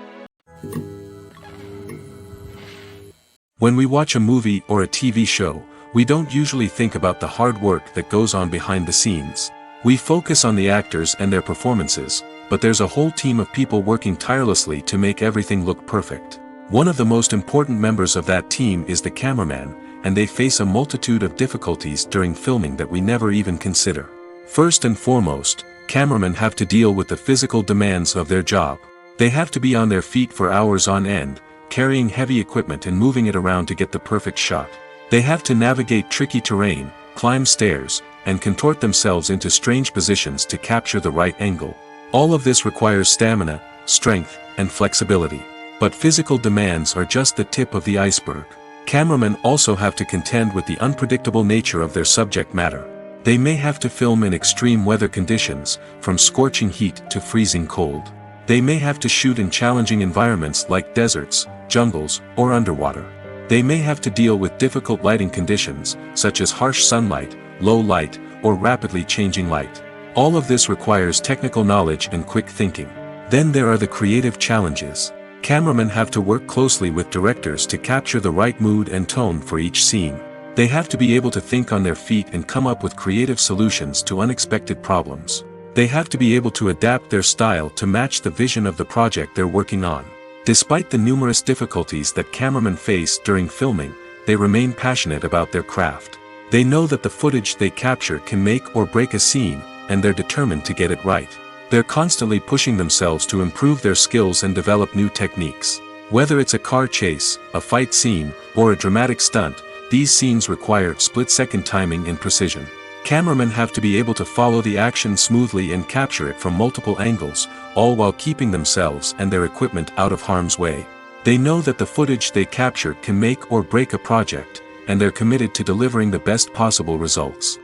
When we watch a movie or a TV show, we don't usually think about the hard work that goes on behind the scenes. We focus on the actors and their performances, but there's a whole team of people working tirelessly to make everything look perfect. One of the most important members of that team is the cameraman, and they face a multitude of difficulties during filming that we never even consider. First and foremost, cameramen have to deal with the physical demands of their job. They have to be on their feet for hours on end, carrying heavy equipment and moving it around to get the perfect shot. They have to navigate tricky terrain, climb stairs, and contort themselves into strange positions to capture the right angle. All of this requires stamina, strength, and flexibility. But physical demands are just the tip of the iceberg. Cameramen also have to contend with the unpredictable nature of their subject matter. They may have to film in extreme weather conditions, from scorching heat to freezing cold. They may have to shoot in challenging environments like deserts, jungles, or underwater. They may have to deal with difficult lighting conditions, such as harsh sunlight, low light, or rapidly changing light. All of this requires technical knowledge and quick thinking. Then there are the creative challenges. Cameramen have to work closely with directors to capture the right mood and tone for each scene. They have to be able to think on their feet and come up with creative solutions to unexpected problems. They have to be able to adapt their style to match the vision of the project they're working on. Despite the numerous difficulties that cameramen face during filming, they remain passionate about their craft. They know that the footage they capture can make or break a scene, and they're determined to get it right. They're constantly pushing themselves to improve their skills and develop new techniques. Whether it's a car chase, a fight scene, or a dramatic stunt, these scenes require split-second timing and precision. Cameramen have to be able to follow the action smoothly and capture it from multiple angles, all while keeping themselves and their equipment out of harm's way. They know that the footage they capture can make or break a project, and they're committed to delivering the best possible results.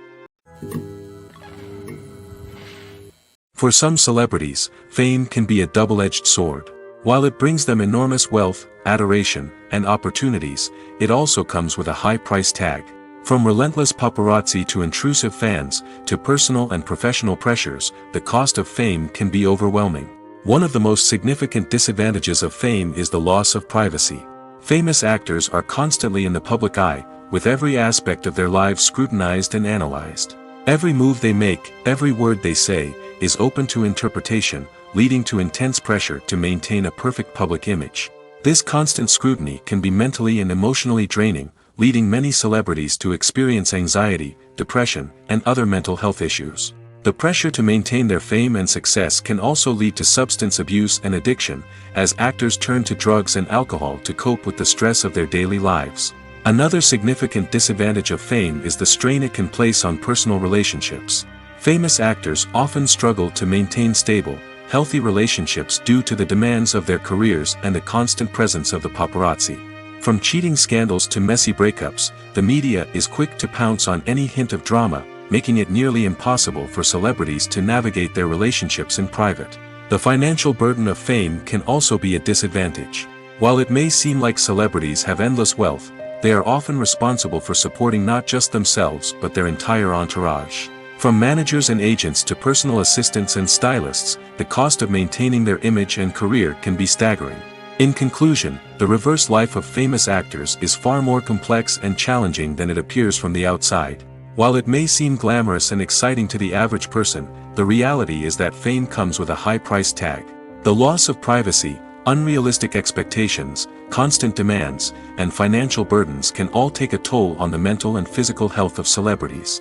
For some celebrities, fame can be a double-edged sword. While it brings them enormous wealth, adoration, and opportunities, it also comes with a high price tag. From relentless paparazzi to intrusive fans, to personal and professional pressures, the cost of fame can be overwhelming. One of the most significant disadvantages of fame is the loss of privacy. Famous actors are constantly in the public eye, with every aspect of their lives scrutinized and analyzed. Every move they make, every word they say, is open to interpretation, leading to intense pressure to maintain a perfect public image. This constant scrutiny can be mentally and emotionally draining, leading many celebrities to experience anxiety, depression, and other mental health issues. The pressure to maintain their fame and success can also lead to substance abuse and addiction, as actors turn to drugs and alcohol to cope with the stress of their daily lives. Another significant disadvantage of fame is the strain it can place on personal relationships. Famous actors often struggle to maintain stable, healthy relationships due to the demands of their careers and the constant presence of the paparazzi. From cheating scandals to messy breakups, the media is quick to pounce on any hint of drama, making it nearly impossible for celebrities to navigate their relationships in private. The financial burden of fame can also be a disadvantage. While it may seem like celebrities have endless wealth, they are often responsible for supporting not just themselves but their entire entourage. From managers and agents to personal assistants and stylists, the cost of maintaining their image and career can be staggering. In conclusion, the reverse life of famous actors is far more complex and challenging than it appears from the outside. While it may seem glamorous and exciting to the average person, the reality is that fame comes with a high price tag. The loss of privacy, unrealistic expectations, constant demands, and financial burdens can all take a toll on the mental and physical health of celebrities.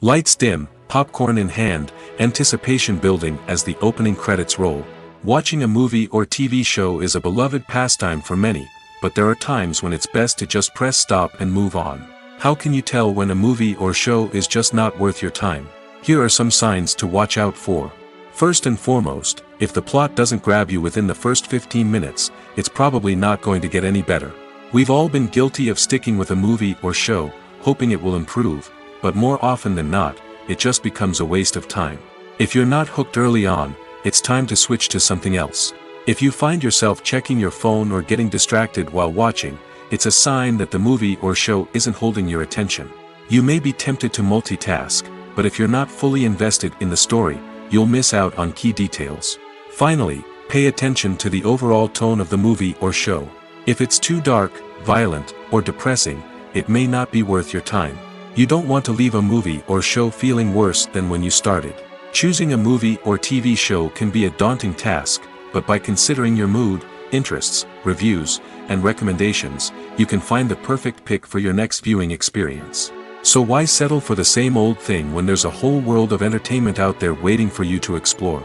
Lights dim, popcorn in hand, anticipation building as the opening credits roll. Watching a movie or TV show is a beloved pastime for many, but there are times when it's best to just press stop and move on. How can you tell when a movie or show is just not worth your time? Here are some signs to watch out for. First and foremost, if the plot doesn't grab you within the first 15 minutes, it's probably not going to get any better. We've all been guilty of sticking with a movie or show, hoping it will improve, but more often than not, it just becomes a waste of time. If you're not hooked early on, it's time to switch to something else. If you find yourself checking your phone or getting distracted while watching, it's a sign that the movie or show isn't holding your attention. You may be tempted to multitask, but if you're not fully invested in the story, you'll miss out on key details. Finally, pay attention to the overall tone of the movie or show. If it's too dark, violent, or depressing, it may not be worth your time. You don't want to leave a movie or show feeling worse than when you started. Choosing a movie or TV show can be a daunting task, but by considering your mood, interests, reviews, and recommendations, you can find the perfect pick for your next viewing experience. So why settle for the same old thing when there's a whole world of entertainment out there waiting for you to explore?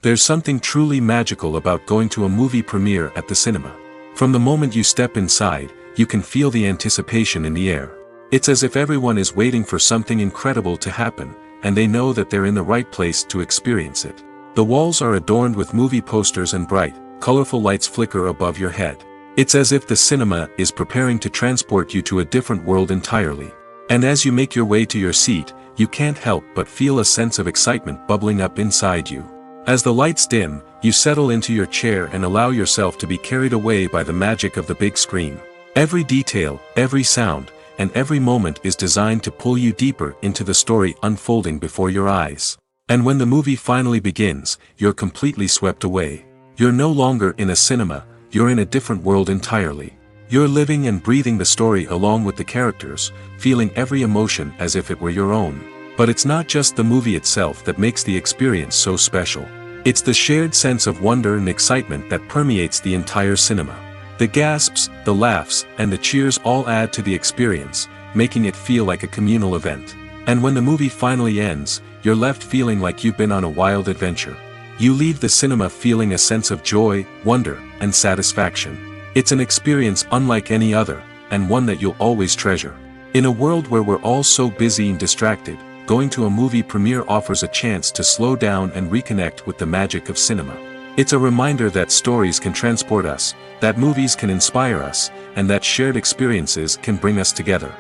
There's something truly magical about going to a movie premiere at the cinema. From the moment you step inside, you can feel the anticipation in the air. It's as if everyone is waiting for something incredible to happen, and they know that they're in the right place to experience it. The walls are adorned with movie posters and bright, colorful lights flicker above your head. It's as if the cinema is preparing to transport you to a different world entirely. And as you make your way to your seat, you can't help but feel a sense of excitement bubbling up inside you. As the lights dim, you settle into your chair and allow yourself to be carried away by the magic of the big screen. Every detail, every sound, and every moment is designed to pull you deeper into the story unfolding before your eyes. And when the movie finally begins, you're completely swept away. You're no longer in a cinema, you're in a different world entirely. You're living and breathing the story along with the characters, feeling every emotion as if it were your own. But it's not just the movie itself that makes the experience so special. It's the shared sense of wonder and excitement that permeates the entire cinema. The gasps, the laughs, and the cheers all add to the experience, making it feel like a communal event. And when the movie finally ends, you're left feeling like you've been on a wild adventure. You leave the cinema feeling a sense of joy, wonder, and satisfaction. It's an experience unlike any other, and one that you'll always treasure. In a world where we're all so busy and distracted, going to a movie premiere offers a chance to slow down and reconnect with the magic of cinema. It's a reminder that stories can transport us, that movies can inspire us, and that shared experiences can bring us together.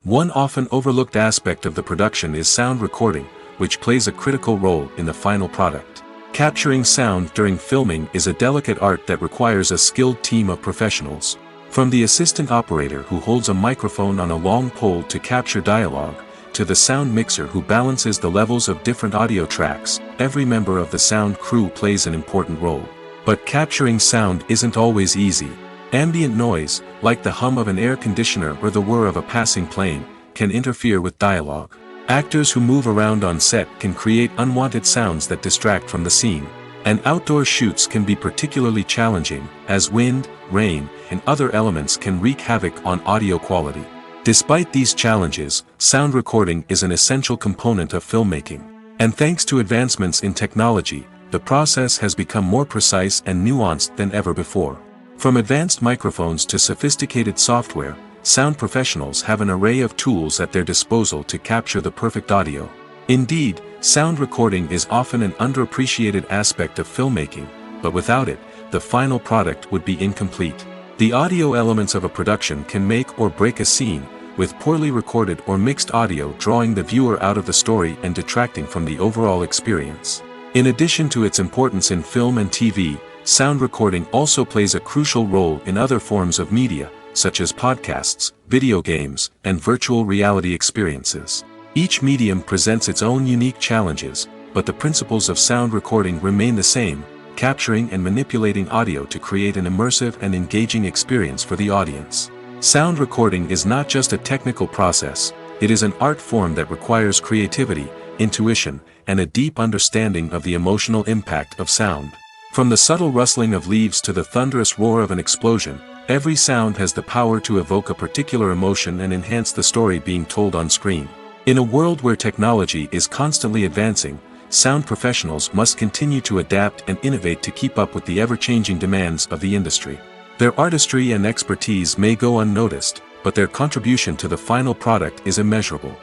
One often overlooked aspect of the production is sound recording, which plays a critical role in the final product. Capturing sound during filming is a delicate art that requires a skilled team of professionals. From the assistant operator who holds a microphone on a long pole to capture dialogue, to the sound mixer who balances the levels of different audio tracks, every member of the sound crew plays an important role. But capturing sound isn't always easy. Ambient noise, like the hum of an air conditioner or the whir of a passing plane, can interfere with dialogue. Actors who move around on set can create unwanted sounds that distract from the scene. And outdoor shoots can be particularly challenging, as wind, rain, and other elements can wreak havoc on audio quality. Despite these challenges, sound recording is an essential component of filmmaking. And thanks to advancements in technology, the process has become more precise and nuanced than ever before. From advanced microphones to sophisticated software, sound professionals have an array of tools at their disposal to capture the perfect audio. Indeed, sound recording is often an underappreciated aspect of filmmaking, but without it, the final product would be incomplete. The audio elements of a production can make or break a scene, with poorly recorded or mixed audio drawing the viewer out of the story and detracting from the overall experience. In addition to its importance in film and TV, sound recording also plays a crucial role in other forms of media, such as podcasts, video games, and virtual reality experiences. Each medium presents its own unique challenges, but the principles of sound recording remain the same, capturing and manipulating audio to create an immersive and engaging experience for the audience. Sound recording is not just a technical process, it is an art form that requires creativity, intuition, and a deep understanding of the emotional impact of sound. From the subtle rustling of leaves to the thunderous roar of an explosion, every sound has the power to evoke a particular emotion and enhance the story being told on screen. In a world where technology is constantly advancing, sound professionals must continue to adapt and innovate to keep up with the ever-changing demands of the industry. Their artistry and expertise may go unnoticed, but their contribution to the final product is immeasurable.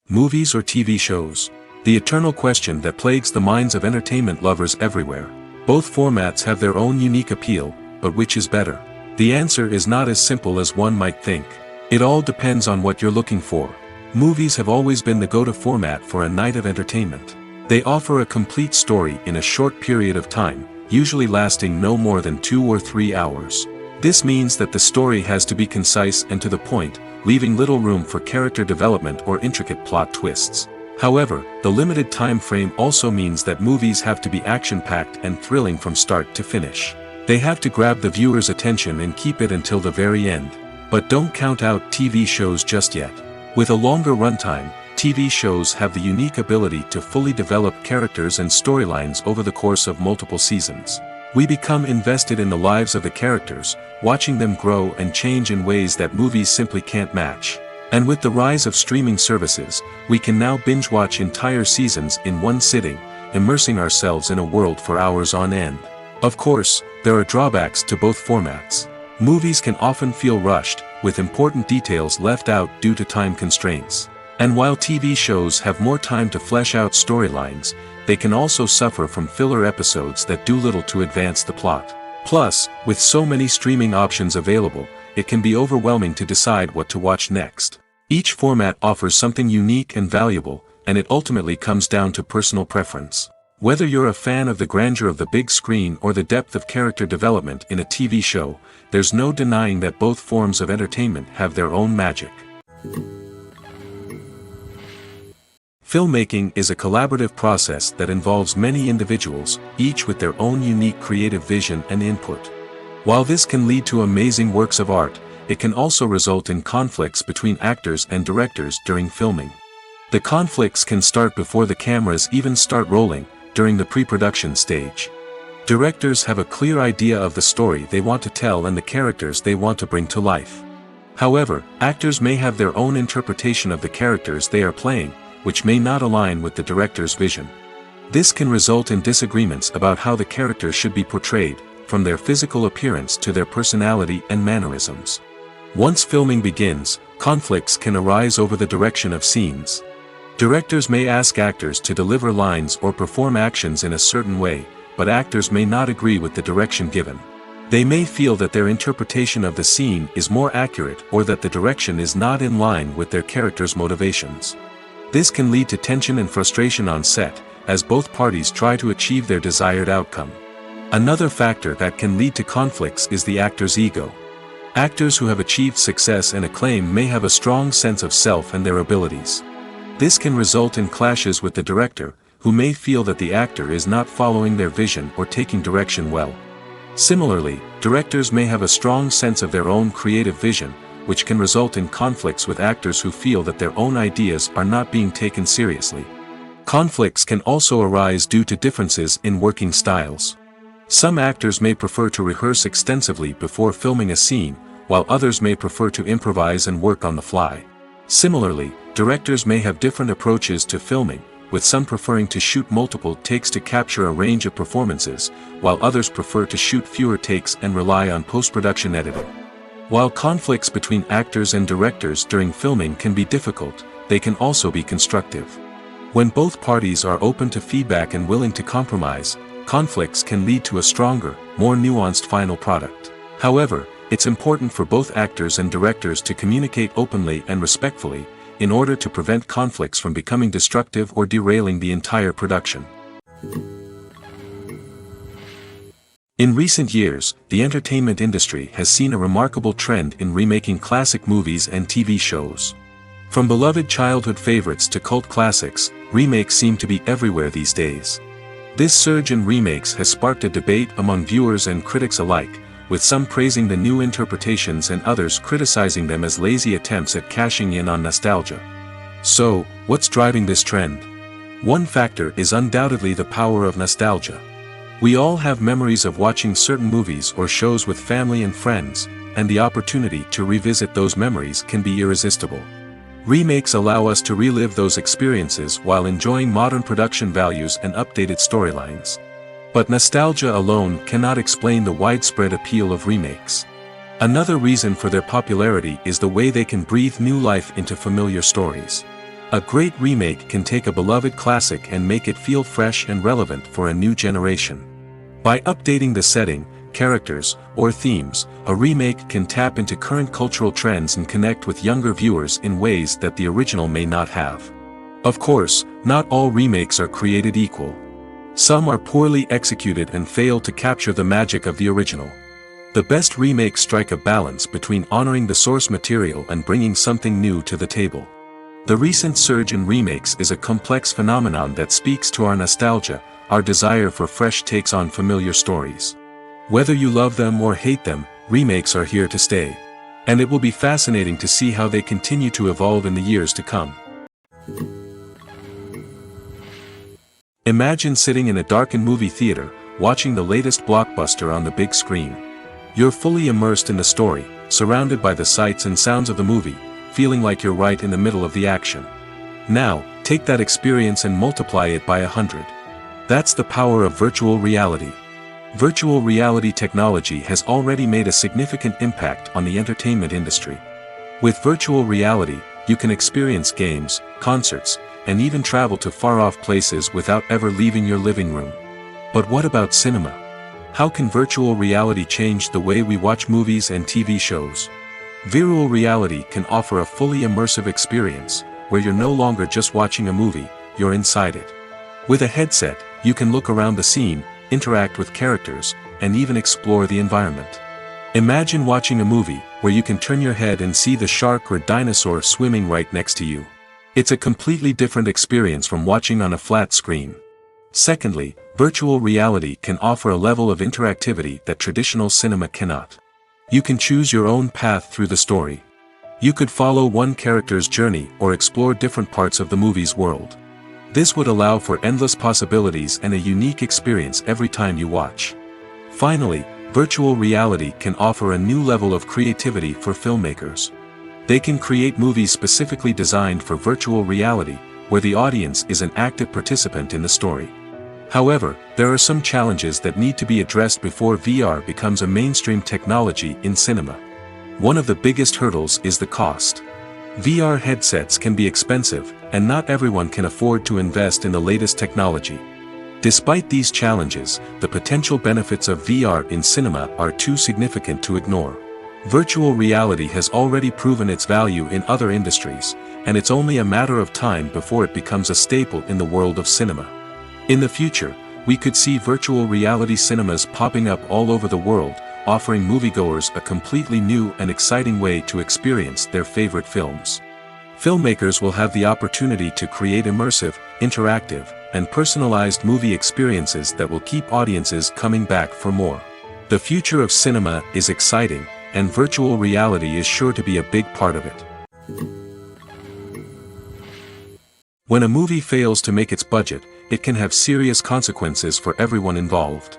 Movies or TV shows? The eternal question that plagues the minds of entertainment lovers everywhere. Both formats have their own unique appeal, but which is better? The answer is not as simple as one might think. It all depends on what you're looking for. Movies have always been the go-to format for a night of entertainment. They offer a complete story in a short period of time, usually lasting no more than 2 or 3 hours. This means that the story has to be concise and to the point, leaving little room for character development or intricate plot twists. However, the limited time frame also means that movies have to be action-packed and thrilling from start to finish. They have to grab the viewer's attention and keep it until the very end. But don't count out TV shows just yet. With a longer runtime, TV shows have the unique ability to fully develop characters and storylines over the course of multiple seasons. We become invested in the lives of the characters, watching them grow and change in ways that movies simply can't match. And with the rise of streaming services, we can now binge-watch entire seasons in one sitting, immersing ourselves in a world for hours on end. Of course, there are drawbacks to both formats. Movies can often feel rushed, with important details left out due to time constraints. And while TV shows have more time to flesh out storylines, they can also suffer from filler episodes that do little to advance the plot. Plus, with so many streaming options available, it can be overwhelming to decide what to watch next. Each format offers something unique and valuable, and it ultimately comes down to personal preference. Whether you're a fan of the grandeur of the big screen or the depth of character development in a TV show, there's no denying that both forms of entertainment have their own magic. Filmmaking is a collaborative process that involves many individuals, each with their own unique creative vision and input. While this can lead to amazing works of art, it can also result in conflicts between actors and directors during filming. The conflicts can start before the cameras even start rolling, during the pre-production stage. Directors have a clear idea of the story they want to tell and the characters they want to bring to life. However, actors may have their own interpretation of the characters they are playing, which may not align with the director's vision. This can result in disagreements about how the characters should be portrayed, from their physical appearance to their personality and mannerisms. Once filming begins, conflicts can arise over the direction of scenes. Directors may ask actors to deliver lines or perform actions in a certain way, but actors may not agree with the direction given. They may feel that their interpretation of the scene is more accurate or that the direction is not in line with their character's motivations. This can lead to tension and frustration on set, as both parties try to achieve their desired outcome. Another factor that can lead to conflicts is the actor's ego. Actors who have achieved success and acclaim may have a strong sense of self and their abilities. This can result in clashes with the director, who may feel that the actor is not following their vision or taking direction well. Similarly, directors may have a strong sense of their own creative vision, which can result in conflicts with actors who feel that their own ideas are not being taken seriously. Conflicts can also arise due to differences in working styles. Some actors may prefer to rehearse extensively before filming a scene, while others may prefer to improvise and work on the fly. Similarly, directors may have different approaches to filming, with some preferring to shoot multiple takes to capture a range of performances, while others prefer to shoot fewer takes and rely on post-production editing. While conflicts between actors and directors during filming can be difficult, they can also be constructive. When both parties are open to feedback and willing to compromise, conflicts can lead to a stronger, more nuanced final product. However, it's important for both actors and directors to communicate openly and respectfully, in order to prevent conflicts from becoming destructive or derailing the entire production. In recent years, the entertainment industry has seen a remarkable trend in remaking classic movies and TV shows. From beloved childhood favorites to cult classics, remakes seem to be everywhere these days. This surge in remakes has sparked a debate among viewers and critics alike, with some praising the new interpretations and others criticizing them as lazy attempts at cashing in on nostalgia. So, what's driving this trend? One factor is undoubtedly the power of nostalgia. We all have memories of watching certain movies or shows with family and friends, and the opportunity to revisit those memories can be irresistible. Remakes allow us to relive those experiences while enjoying modern production values and updated storylines. But nostalgia alone cannot explain the widespread appeal of remakes. Another reason for their popularity is the way they can breathe new life into familiar stories. A great remake can take a beloved classic and make it feel fresh and relevant for a new generation. By updating the setting, characters, or themes, a remake can tap into current cultural trends and connect with younger viewers in ways that the original may not have. Of course, not all remakes are created equal. Some are poorly executed and fail to capture the magic of the original. The best remakes strike a balance between honoring the source material and bringing something new to the table. The recent surge in remakes is a complex phenomenon that speaks to our nostalgia, our desire for fresh takes on familiar stories. Whether you love them or hate them, remakes are here to stay. And it will be fascinating to see how they continue to evolve in the years to come. Imagine sitting in a darkened movie theater, watching the latest blockbuster on the big screen. You're fully immersed in the story, surrounded by the sights and sounds of the movie, feeling like you're right in the middle of the action. Now, take that experience and multiply it by 100. That's the power of virtual reality. Virtual reality technology has already made a significant impact on the entertainment industry. With virtual reality, you can experience games, concerts, and even travel to far-off places without ever leaving your living room. But what about cinema? How can virtual reality change the way we watch movies and TV shows? Virtual reality can offer a fully immersive experience, where you're no longer just watching a movie, you're inside it. With a headset, you can look around the scene, interact with characters, and even explore the environment. Imagine watching a movie, where you can turn your head and see the shark or dinosaur swimming right next to you. It's a completely different experience from watching on a flat screen. Secondly, virtual reality can offer a level of interactivity that traditional cinema cannot. You can choose your own path through the story. You could follow one character's journey or explore different parts of the movie's world. This would allow for endless possibilities and a unique experience every time you watch. Finally, virtual reality can offer a new level of creativity for filmmakers. They can create movies specifically designed for virtual reality, where the audience is an active participant in the story. However, there are some challenges that need to be addressed before VR becomes a mainstream technology in cinema. One of the biggest hurdles is the cost. VR headsets can be expensive, and not everyone can afford to invest in the latest technology. Despite these challenges, the potential benefits of VR in cinema are too significant to ignore. Virtual reality has already proven its value in other industries, and it's only a matter of time before it becomes a staple in the world of cinema. In the future, we could see virtual reality cinemas popping up all over the world, offering moviegoers a completely new and exciting way to experience their favorite films. Filmmakers will have the opportunity to create immersive, interactive, and personalized movie experiences that will keep audiences coming back for more. The future of cinema is exciting, and virtual reality is sure to be a big part of it. When a movie fails to make its budget, it can have serious consequences for everyone involved.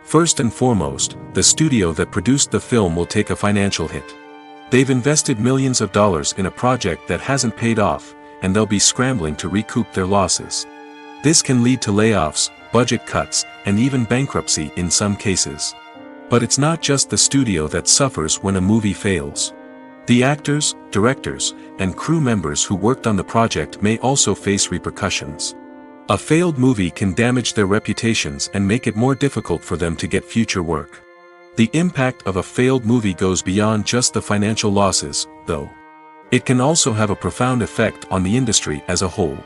First and foremost, the studio that produced the film will take a financial hit. They've invested millions of dollars in a project that hasn't paid off, and they'll be scrambling to recoup their losses. This can lead to layoffs, budget cuts, and even bankruptcy in some cases. But it's not just the studio that suffers when a movie fails. The actors, directors, and crew members who worked on the project may also face repercussions. A failed movie can damage their reputations and make it more difficult for them to get future work. The impact of a failed movie goes beyond just the financial losses, though. It can also have a profound effect on the industry as a whole.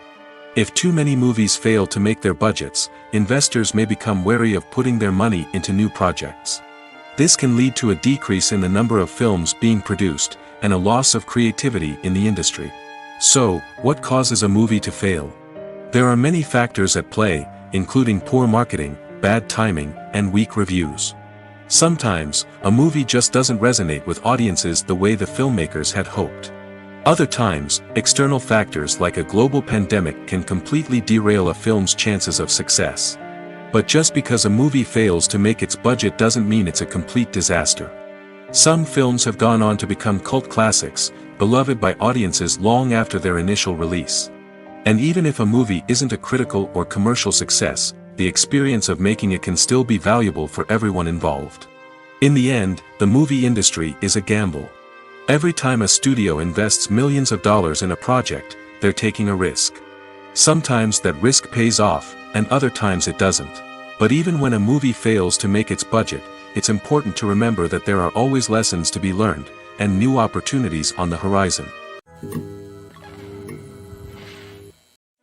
If too many movies fail to make their budgets, investors may become wary of putting their money into new projects. This can lead to a decrease in the number of films being produced, and a loss of creativity in the industry. So, what causes a movie to fail? There are many factors at play, including poor marketing, bad timing, and weak reviews. Sometimes, a movie just doesn't resonate with audiences the way the filmmakers had hoped. Other times, external factors like a global pandemic can completely derail a film's chances of success. But just because a movie fails to make its budget doesn't mean it's a complete disaster. Some films have gone on to become cult classics, beloved by audiences long after their initial release. And even if a movie isn't a critical or commercial success, the experience of making it can still be valuable for everyone involved. In the end, the movie industry is a gamble. Every time a studio invests millions of dollars in a project, they're taking a risk. Sometimes that risk pays off, and other times it doesn't. But even when a movie fails to make its budget, it's important to remember that there are always lessons to be learned, and new opportunities on the horizon.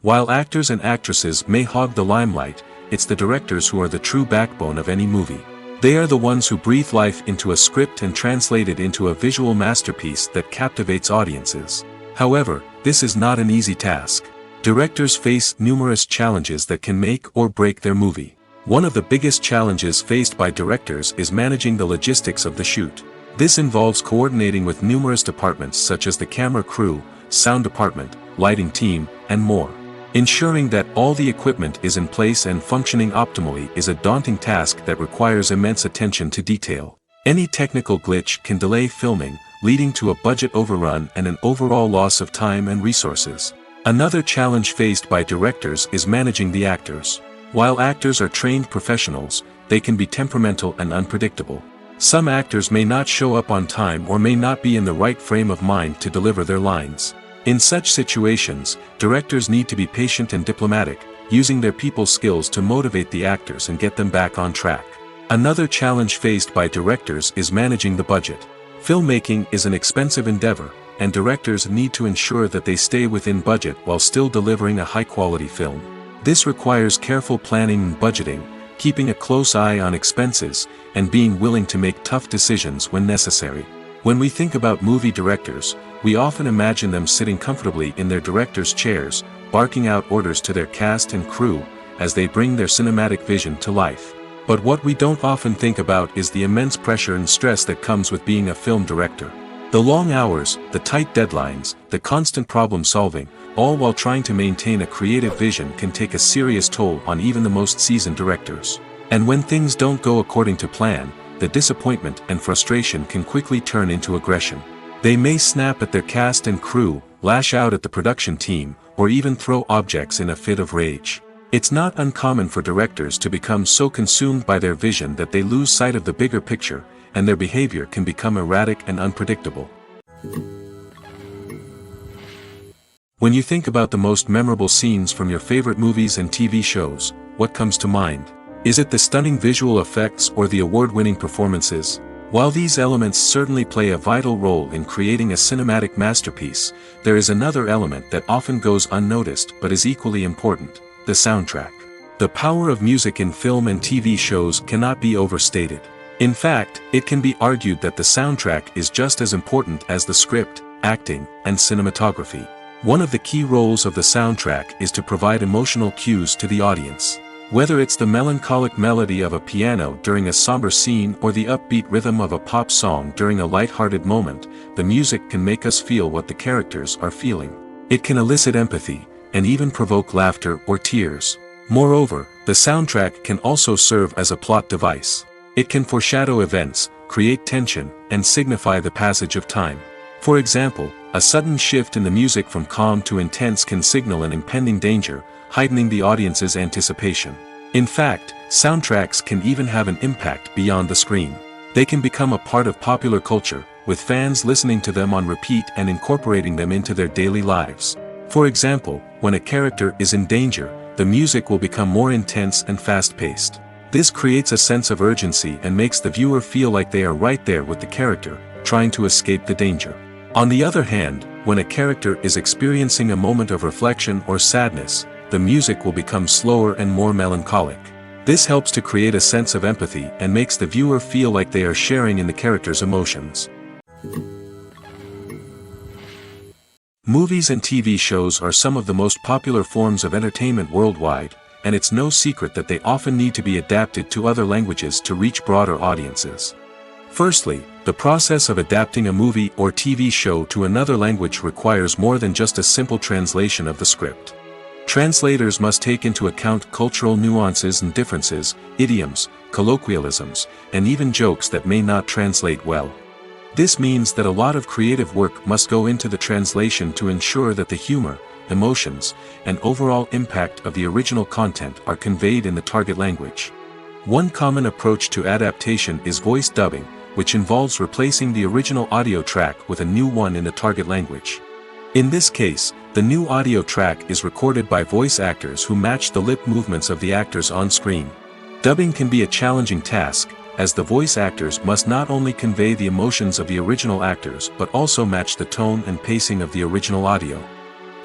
While actors and actresses may hog the limelight, it's the directors who are the true backbone of any movie. They are the ones who breathe life into a script and translate it into a visual masterpiece that captivates audiences. However, this is not an easy task. Directors face numerous challenges that can make or break their movie. One of the biggest challenges faced by directors is managing the logistics of the shoot. This involves coordinating with numerous departments such as the camera crew, sound department, lighting team, and more. Ensuring that all the equipment is in place and functioning optimally is a daunting task that requires immense attention to detail. Any technical glitch can delay filming, leading to a budget overrun and an overall loss of time and resources. Another challenge faced by directors is managing the actors. While actors are trained professionals, they can be temperamental and unpredictable. Some actors may not show up on time or may not be in the right frame of mind to deliver their lines. In such situations, directors need to be patient and diplomatic, using their people skills to motivate the actors and get them back on track. Another challenge faced by directors is managing the budget. Filmmaking is an expensive endeavor, and directors need to ensure that they stay within budget while still delivering a high-quality film. This requires careful planning and budgeting, keeping a close eye on expenses, and being willing to make tough decisions when necessary. When we think about movie directors, we often imagine them sitting comfortably in their director's chairs, barking out orders to their cast and crew, as they bring their cinematic vision to life. But what we don't often think about is the immense pressure and stress that comes with being a film director. The long hours, the tight deadlines, the constant problem solving, all while trying to maintain a creative vision can take a serious toll on even the most seasoned directors. And when things don't go according to plan, the disappointment and frustration can quickly turn into aggression. They may snap at their cast and crew, lash out at the production team, or even throw objects in a fit of rage. It's not uncommon for directors to become so consumed by their vision that they lose sight of the bigger picture, and their behavior can become erratic and unpredictable. When you think about the most memorable scenes from your favorite movies and TV shows, what comes to mind? Is it the stunning visual effects or the award-winning performances? While these elements certainly play a vital role in creating a cinematic masterpiece, there is another element that often goes unnoticed but is equally important: the soundtrack. The power of music in film and TV shows cannot be overstated. In fact, it can be argued that the soundtrack is just as important as the script, acting, and cinematography. One of the key roles of the soundtrack is to provide emotional cues to the audience. Whether it's the melancholic melody of a piano during a somber scene or the upbeat rhythm of a pop song during a light-hearted moment, the music can make us feel what the characters are feeling. It can elicit empathy, and even provoke laughter or tears. Moreover, the soundtrack can also serve as a plot device. It can foreshadow events, create tension, and signify the passage of time. For example, a sudden shift in the music from calm to intense can signal an impending danger, heightening the audience's anticipation. In fact, soundtracks can even have an impact beyond the screen. They can become a part of popular culture, with fans listening to them on repeat and incorporating them into their daily lives. For example, when a character is in danger, the music will become more intense and fast-paced. This creates a sense of urgency and makes the viewer feel like they are right there with the character, trying to escape the danger. On the other hand, when a character is experiencing a moment of reflection or sadness, the music will become slower and more melancholic. This helps to create a sense of empathy and makes the viewer feel like they are sharing in the character's emotions. Movies and TV shows are some of the most popular forms of entertainment worldwide, and it's no secret that they often need to be adapted to other languages to reach broader audiences. Firstly, the process of adapting a movie or TV show to another language requires more than just a simple translation of the script. Translators must take into account cultural nuances and differences, idioms, colloquialisms, and even jokes that may not translate well. This means that a lot of creative work must go into the translation to ensure that the humor, emotions, and overall impact of the original content are conveyed in the target language. One common approach to adaptation is voice dubbing, which involves replacing the original audio track with a new one in the target language. In this case, the new audio track is recorded by voice actors who match the lip movements of the actors on screen. Dubbing can be a challenging task, as the voice actors must not only convey the emotions of the original actors but also match the tone and pacing of the original audio.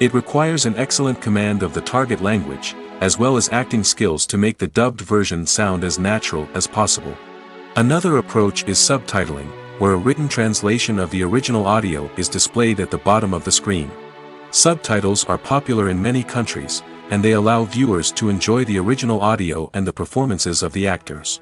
It requires an excellent command of the target language, as well as acting skills to make the dubbed version sound as natural as possible. Another approach is subtitling, where a written translation of the original audio is displayed at the bottom of the screen. Subtitles are popular in many countries, and they allow viewers to enjoy the original audio and the performances of the actors.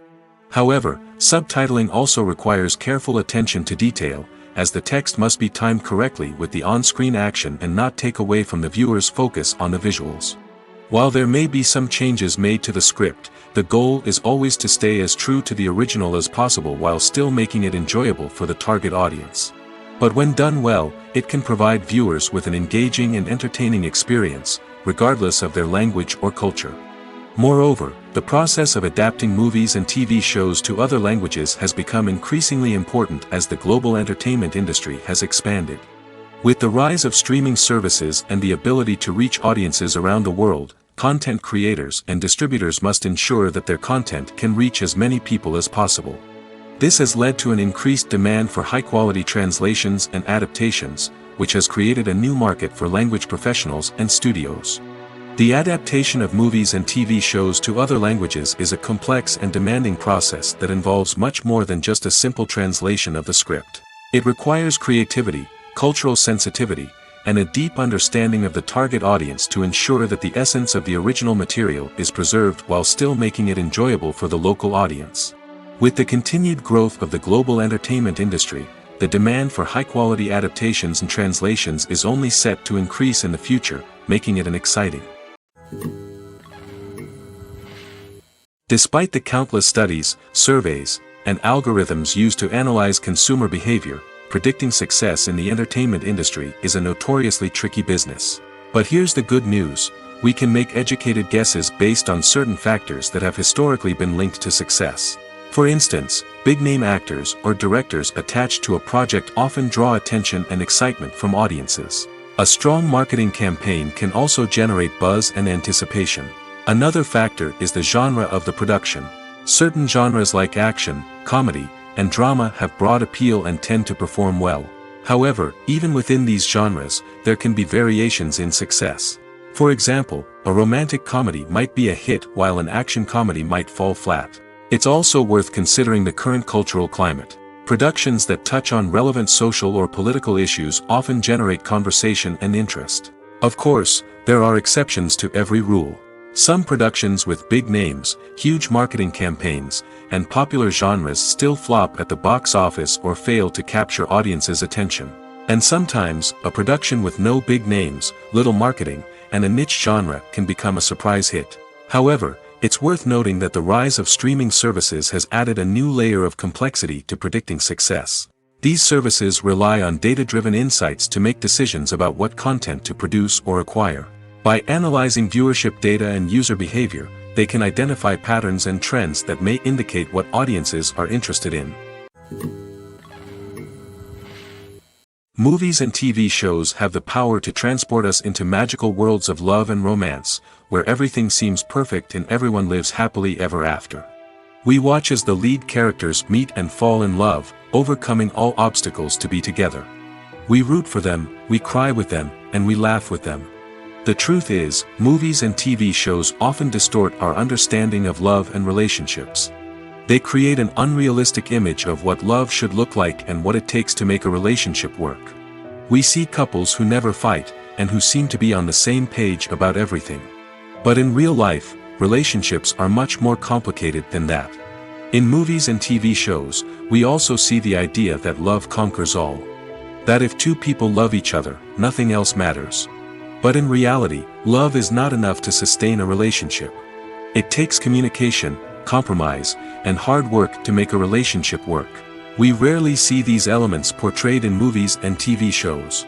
However, subtitling also requires careful attention to detail, as the text must be timed correctly with the on-screen action and not take away from the viewer's focus on the visuals. While there may be some changes made to the script, the goal is always to stay as true to the original as possible while still making it enjoyable for the target audience. But when done well, it can provide viewers with an engaging and entertaining experience, regardless of their language or culture. Moreover, the process of adapting movies and TV shows to other languages has become increasingly important as the global entertainment industry has expanded. With the rise of streaming services and the ability to reach audiences around the world, content creators and distributors must ensure that their content can reach as many people as possible. This has led to an increased demand for high-quality translations and adaptations, which has created a new market for language professionals and studios. The adaptation of movies and TV shows to other languages is a complex and demanding process that involves much more than just a simple translation of the script. It requires creativity, cultural sensitivity, and a deep understanding of the target audience to ensure that the essence of the original material is preserved while still making it enjoyable for the local audience. With the continued growth of the global entertainment industry, the demand for high-quality adaptations and translations is only set to increase in the future, making it an exciting. Despite the countless studies, surveys, and algorithms used to analyze consumer behavior, predicting success in the entertainment industry is a notoriously tricky business. But here's the good news: we can make educated guesses based on certain factors that have historically been linked to success. For instance, big-name actors or directors attached to a project often draw attention and excitement from audiences. A strong marketing campaign can also generate buzz and anticipation. Another factor is the genre of the production. Certain genres like action, comedy, and drama have broad appeal and tend to perform well. However, even within these genres, there can be variations in success. For example, a romantic comedy might be a hit while an action comedy might fall flat. It's also worth considering the current cultural climate. Productions that touch on relevant social or political issues often generate conversation and interest. Of course, there are exceptions to every rule. Some productions with big names, huge marketing campaigns, and popular genres still flop at the box office or fail to capture audiences' attention. And sometimes, a production with no big names, little marketing, and a niche genre can become a surprise hit. However, it's worth noting that the rise of streaming services has added a new layer of complexity to predicting success. These services rely on data-driven insights to make decisions about what content to produce or acquire. By analyzing viewership data and user behavior, they can identify patterns and trends that may indicate what audiences are interested in. Movies and TV shows have the power to transport us into magical worlds of love and romance, where everything seems perfect and everyone lives happily ever after. We watch as the lead characters meet and fall in love, overcoming all obstacles to be together. We root for them, we cry with them, and we laugh with them. The truth is, movies and TV shows often distort our understanding of love and relationships. They create an unrealistic image of what love should look like and what it takes to make a relationship work. We see couples who never fight, and who seem to be on the same page about everything. But in real life, relationships are much more complicated than that. In movies and TV shows, we also see the idea that love conquers all. That if two people love each other, nothing else matters. But in reality, love is not enough to sustain a relationship. It takes communication, compromise, and hard work to make a relationship work. We rarely see these elements portrayed in movies and TV shows.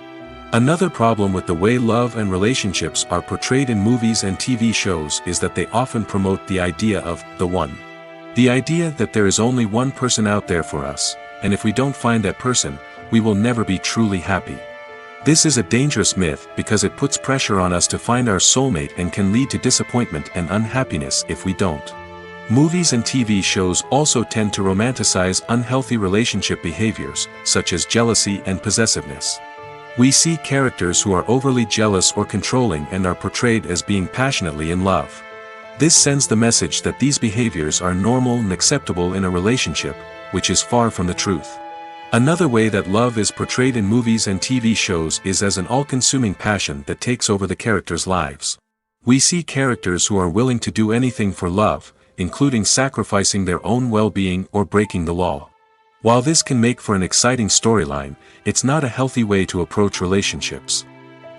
Another problem with the way love and relationships are portrayed in movies and TV shows is that they often promote the idea of the one. The idea that there is only one person out there for us, and if we don't find that person, we will never be truly happy. This is a dangerous myth because it puts pressure on us to find our soulmate and can lead to disappointment and unhappiness if we don't. Movies and TV shows also tend to romanticize unhealthy relationship behaviors, such as jealousy and possessiveness. We see characters who are overly jealous or controlling and are portrayed as being passionately in love. This sends the message that these behaviors are normal and acceptable in a relationship, which is far from the truth. Another way that love is portrayed in movies and TV shows is as an all-consuming passion that takes over the characters' lives. We see characters who are willing to do anything for love, including sacrificing their own well-being or breaking the law. While this can make for an exciting storyline, it's not a healthy way to approach relationships.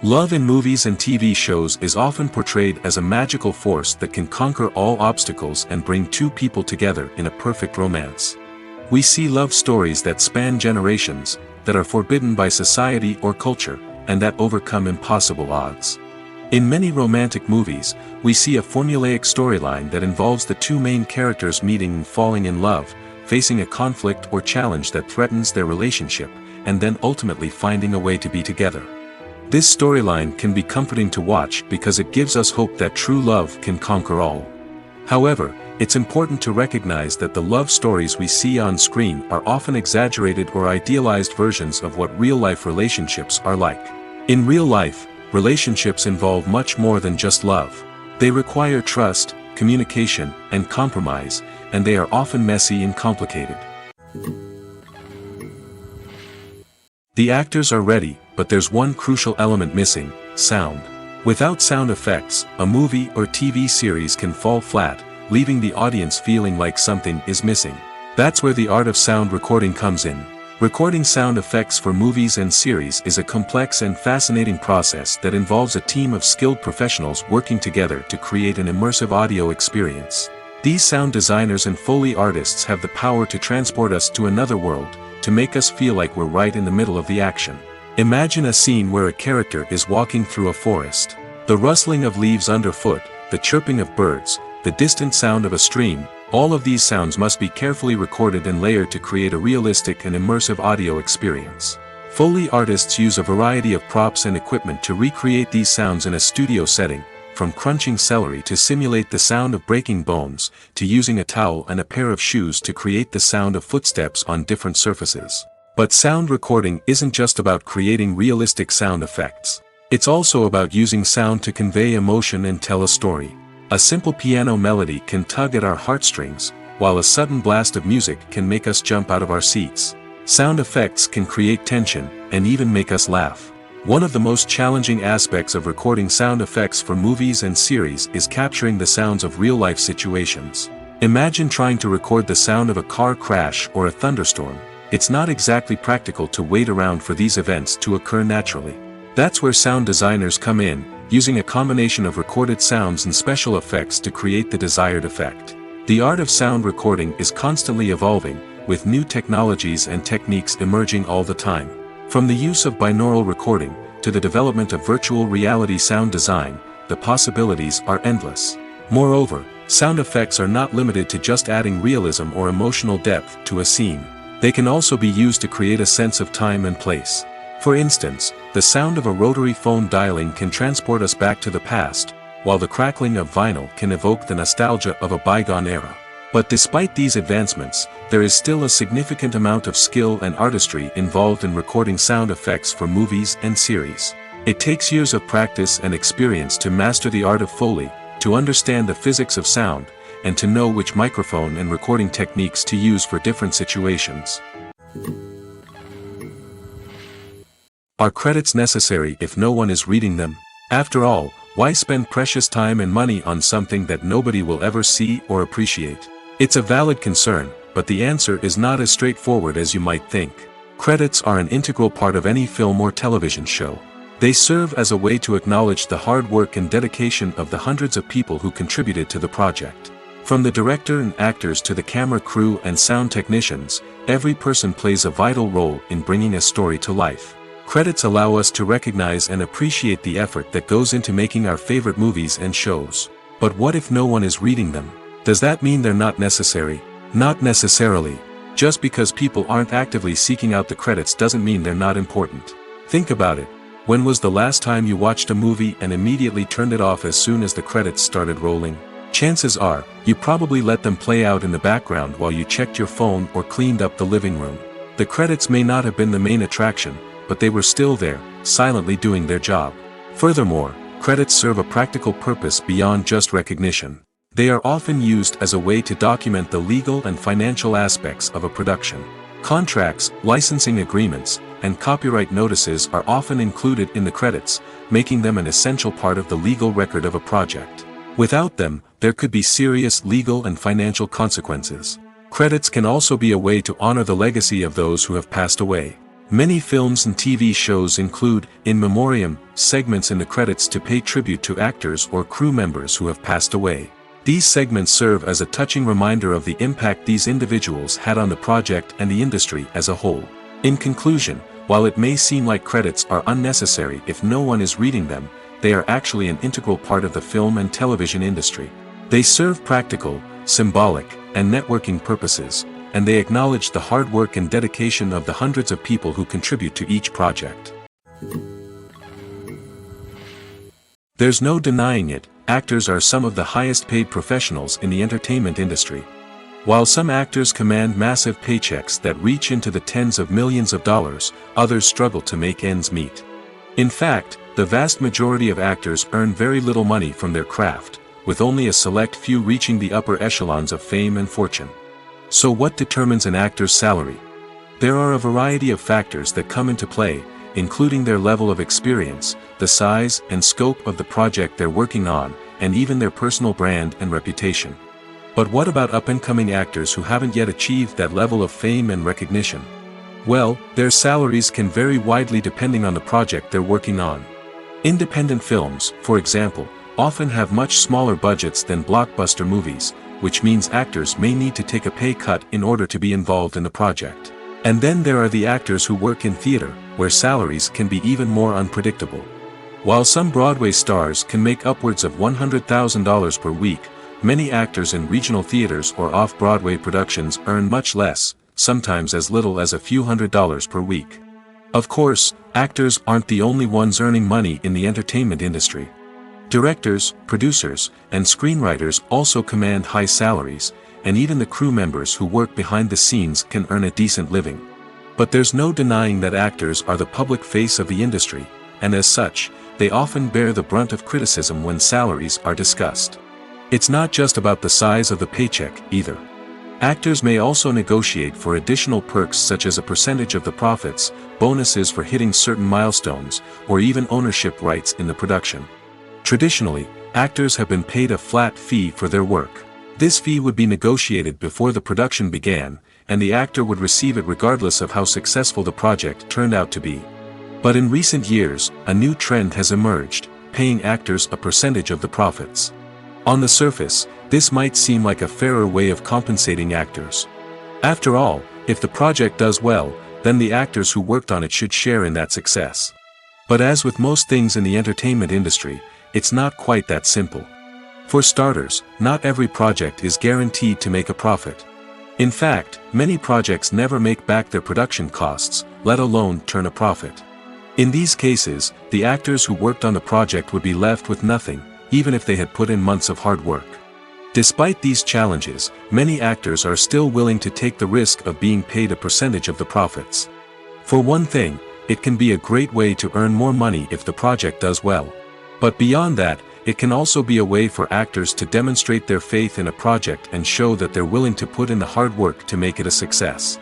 Love in movies and TV shows is often portrayed as a magical force that can conquer all obstacles and bring two people together in a perfect romance. We see love stories that span generations, that are forbidden by society or culture, and that overcome impossible odds. In many romantic movies, we see a formulaic storyline that involves the two main characters meeting and falling in love, facing a conflict or challenge that threatens their relationship, and then ultimately finding a way to be together. This storyline can be comforting to watch because it gives us hope that true love can conquer all. However, it's important to recognize that the love stories we see on screen are often exaggerated or idealized versions of what real-life relationships are like. In real life, relationships involve much more than just love. They require trust, communication, and compromise, and they are often messy and complicated. The actors are ready, but there's one crucial element missing: sound. Without sound effects, a movie or TV series can fall flat, leaving the audience feeling like something is missing. That's where the art of sound recording comes in. Recording sound effects for movies and series is a complex and fascinating process that involves a team of skilled professionals working together to create an immersive audio experience. These sound designers and Foley artists have the power to transport us to another world, to make us feel like we're right in the middle of the action. Imagine a scene where a character is walking through a forest. The rustling of leaves underfoot, the chirping of birds, the distant sound of a stream, all of these sounds must be carefully recorded and layered to create a realistic and immersive audio experience. Foley artists use a variety of props and equipment to recreate these sounds in a studio setting, from crunching celery to simulate the sound of breaking bones, to using a towel and a pair of shoes to create the sound of footsteps on different surfaces. But sound recording isn't just about creating realistic sound effects. It's also about using sound to convey emotion and tell a story. A simple piano melody can tug at our heartstrings, while a sudden blast of music can make us jump out of our seats. Sound effects can create tension, and even make us laugh. One of the most challenging aspects of recording sound effects for movies and series is capturing the sounds of real-life situations. Imagine trying to record the sound of a car crash or a thunderstorm. It's not exactly practical to wait around for these events to occur naturally. That's where sound designers come in, using a combination of recorded sounds and special effects to create the desired effect. The art of sound recording is constantly evolving, with new technologies and techniques emerging all the time. From the use of binaural recording, to the development of virtual reality sound design, the possibilities are endless. Moreover, sound effects are not limited to just adding realism or emotional depth to a scene. They can also be used to create a sense of time and place. For instance, the sound of a rotary phone dialing can transport us back to the past, while the crackling of vinyl can evoke the nostalgia of a bygone era. But despite these advancements, there is still a significant amount of skill and artistry involved in recording sound effects for movies and series. It takes years of practice and experience to master the art of Foley, to understand the physics of sound, and to know which microphone and recording techniques to use for different situations. Are credits necessary if no one is reading them? After all, why spend precious time and money on something that nobody will ever see or appreciate? It's a valid concern, but the answer is not as straightforward as you might think. Credits are an integral part of any film or television show. They serve as a way to acknowledge the hard work and dedication of the hundreds of people who contributed to the project. From the director and actors to the camera crew and sound technicians, every person plays a vital role in bringing a story to life. Credits allow us to recognize and appreciate the effort that goes into making our favorite movies and shows. But what if no one is reading them? Does that mean they're not necessary? Not necessarily. Just because people aren't actively seeking out the credits doesn't mean they're not important. Think about it. When was the last time you watched a movie and immediately turned it off as soon as the credits started rolling? Chances are, you probably let them play out in the background while you checked your phone or cleaned up the living room. The credits may not have been the main attraction, but they were still there, silently doing their job. Furthermore, credits serve a practical purpose beyond just recognition. They are often used as a way to document the legal and financial aspects of a production. Contracts, licensing agreements, and copyright notices are often included in the credits, making them an essential part of the legal record of a project. Without them, there could be serious legal and financial consequences. Credits can also be a way to honor the legacy of those who have passed away. Many films and TV shows include, in memoriam, segments in the credits to pay tribute to actors or crew members who have passed away. These segments serve as a touching reminder of the impact these individuals had on the project and the industry as a whole. In conclusion, while it may seem like credits are unnecessary if no one is reading them, they are actually an integral part of the film and television industry. They serve practical, symbolic, and networking purposes, and they acknowledge the hard work and dedication of the hundreds of people who contribute to each project. There's no denying it, actors are some of the highest paid professionals in the entertainment industry. While some actors command massive paychecks that reach into the tens of millions of dollars, others struggle to make ends meet. In fact, the vast majority of actors earn very little money from their craft, with only a select few reaching the upper echelons of fame and fortune. So what determines an actor's salary? There are a variety of factors that come into play, including their level of experience, the size and scope of the project they're working on, and even their personal brand and reputation. But what about up-and-coming actors who haven't yet achieved that level of fame and recognition? Well, their salaries can vary widely depending on the project they're working on. Independent films, for example, often have much smaller budgets than blockbuster movies, which means actors may need to take a pay cut in order to be involved in the project. And then there are the actors who work in theater, where salaries can be even more unpredictable. While some Broadway stars can make upwards of $100,000 per week, many actors in regional theaters or off-Broadway productions earn much less, sometimes as little as a few $100s per week. Of course, actors aren't the only ones earning money in the entertainment industry. Directors, producers, and screenwriters also command high salaries, and even the crew members who work behind the scenes can earn a decent living. But there's no denying that actors are the public face of the industry, and as such, they often bear the brunt of criticism when salaries are discussed. It's not just about the size of the paycheck, either. Actors may also negotiate for additional perks such as a percentage of the profits, bonuses for hitting certain milestones, or even ownership rights in the production. Traditionally, actors have been paid a flat fee for their work. This fee would be negotiated before the production began, and the actor would receive it regardless of how successful the project turned out to be. But in recent years, a new trend has emerged, paying actors a percentage of the profits. On the surface, this might seem like a fairer way of compensating actors. After all, if the project does well, then the actors who worked on it should share in that success. But as with most things in the entertainment industry, it's not quite that simple. For starters, not every project is guaranteed to make a profit. In fact, many projects never make back their production costs, let alone turn a profit. In these cases, the actors who worked on the project would be left with nothing, even if they had put in months of hard work. Despite these challenges, many actors are still willing to take the risk of being paid a percentage of the profits. For one thing, it can be a great way to earn more money if the project does well. But beyond that, it can also be a way for actors to demonstrate their faith in a project and show that they're willing to put in the hard work to make it a success.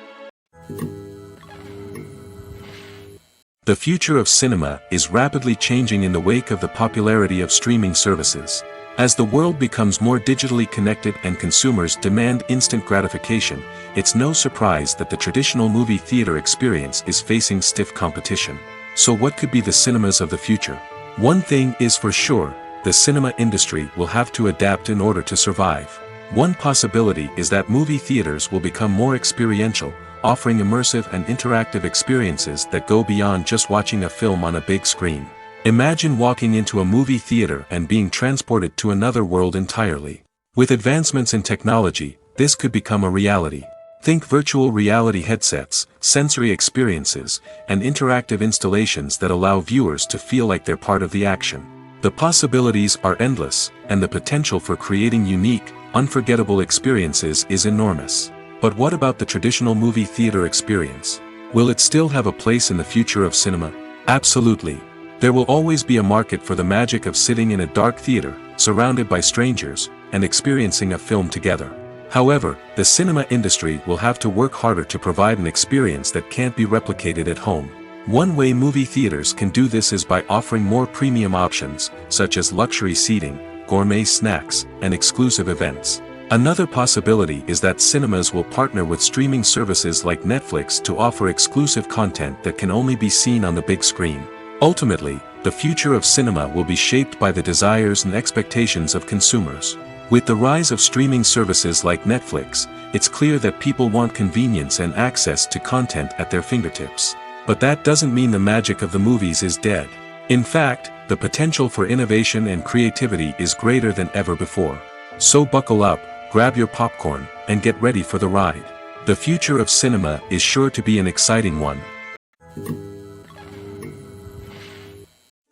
The future of cinema is rapidly changing in the wake of the popularity of streaming services. As the world becomes more digitally connected and consumers demand instant gratification, it's no surprise that the traditional movie theater experience is facing stiff competition. So what could be the cinemas of the future? One thing is for sure, the cinema industry will have to adapt in order to survive. One possibility is that movie theaters will become more experiential, offering immersive and interactive experiences that go beyond just watching a film on a big screen. Imagine walking into a movie theater and being transported to another world entirely. With advancements in technology, this could become a reality. Think virtual reality headsets, sensory experiences, and interactive installations that allow viewers to feel like they're part of the action. The possibilities are endless, and the potential for creating unique, unforgettable experiences is enormous. But what about the traditional movie theater experience? Will it still have a place in the future of cinema? Absolutely. There will always be a market for the magic of sitting in a dark theater, surrounded by strangers, and experiencing a film together. However, the cinema industry will have to work harder to provide an experience that can't be replicated at home. One way movie theaters can do this is by offering more premium options, such as luxury seating, gourmet snacks, and exclusive events. Another possibility is that cinemas will partner with streaming services like Netflix to offer exclusive content that can only be seen on the big screen. Ultimately, the future of cinema will be shaped by the desires and expectations of consumers. With the rise of streaming services like Netflix, it's clear that people want convenience and access to content at their fingertips. But that doesn't mean the magic of the movies is dead. In fact, the potential for innovation and creativity is greater than ever before. So buckle up, grab your popcorn, and get ready for the ride. The future of cinema is sure to be an exciting one.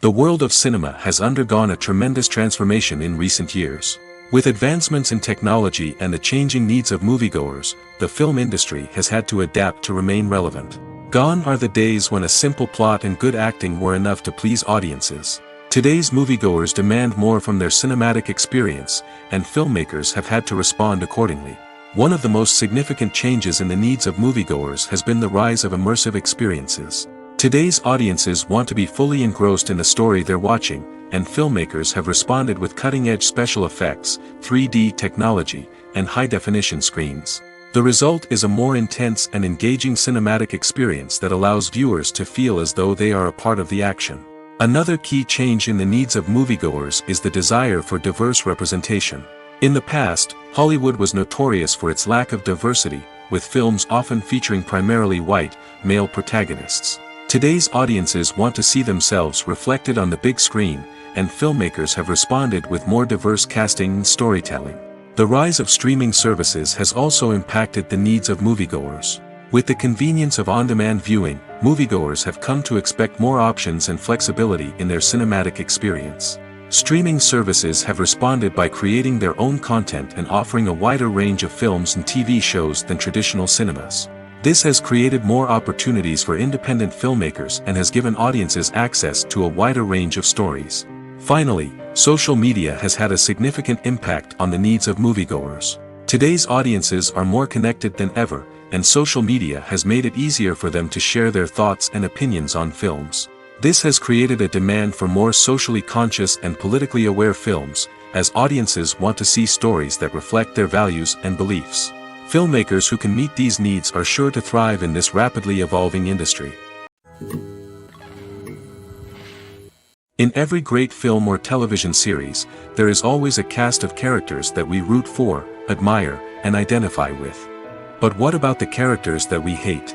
The world of cinema has undergone a tremendous transformation in recent years. With advancements in technology and the changing needs of moviegoers, the film industry has had to adapt to remain relevant. Gone are the days when a simple plot and good acting were enough to please audiences. Today's moviegoers demand more from their cinematic experience, and filmmakers have had to respond accordingly. One of the most significant changes in the needs of moviegoers has been the rise of immersive experiences. Today's audiences want to be fully engrossed in the story they're watching, and filmmakers have responded with cutting-edge special effects, 3D technology, and high-definition screens. The result is a more intense and engaging cinematic experience that allows viewers to feel as though they are a part of the action. Another key change in the needs of moviegoers is the desire for diverse representation. In the past, Hollywood was notorious for its lack of diversity, with films often featuring primarily white, male protagonists. Today's audiences want to see themselves reflected on the big screen, and filmmakers have responded with more diverse casting and storytelling. The rise of streaming services has also impacted the needs of moviegoers. With the convenience of on-demand viewing, moviegoers have come to expect more options and flexibility in their cinematic experience. Streaming services have responded by creating their own content and offering a wider range of films and TV shows than traditional cinemas. This has created more opportunities for independent filmmakers and has given audiences access to a wider range of stories. Finally, social media has had a significant impact on the needs of moviegoers. Today's audiences are more connected than ever, and social media has made it easier for them to share their thoughts and opinions on films. This has created a demand for more socially conscious and politically aware films, as audiences want to see stories that reflect their values and beliefs. Filmmakers who can meet these needs are sure to thrive in this rapidly evolving industry. In every great film or television series, there is always a cast of characters that we root for, admire, and identify with. But what about the characters that we hate?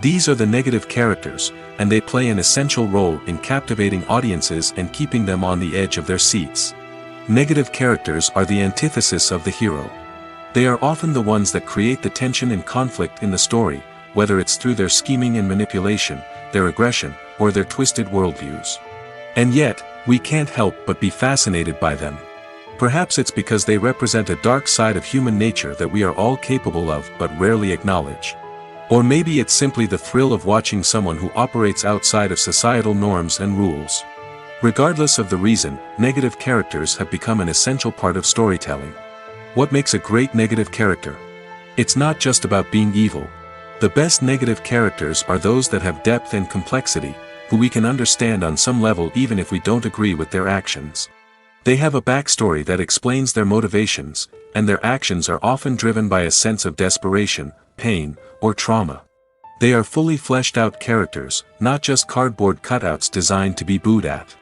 These are the negative characters, and they play an essential role in captivating audiences and keeping them on the edge of their seats. Negative characters are the antithesis of the hero. They are often the ones that create the tension and conflict in the story, whether it's through their scheming and manipulation, their aggression, or their twisted worldviews. And yet, we can't help but be fascinated by them. Perhaps it's because they represent a dark side of human nature that we are all capable of but rarely acknowledge. Or maybe it's simply the thrill of watching someone who operates outside of societal norms and rules. Regardless of the reason, negative characters have become an essential part of storytelling. What makes a great negative character? It's not just about being evil. The best negative characters are those that have depth and complexity, who we can understand on some level even if we don't agree with their actions. They have a backstory that explains their motivations, and their actions are often driven by a sense of desperation, pain, or trauma. They are fully fleshed out characters, not just cardboard cutouts designed to be booed at.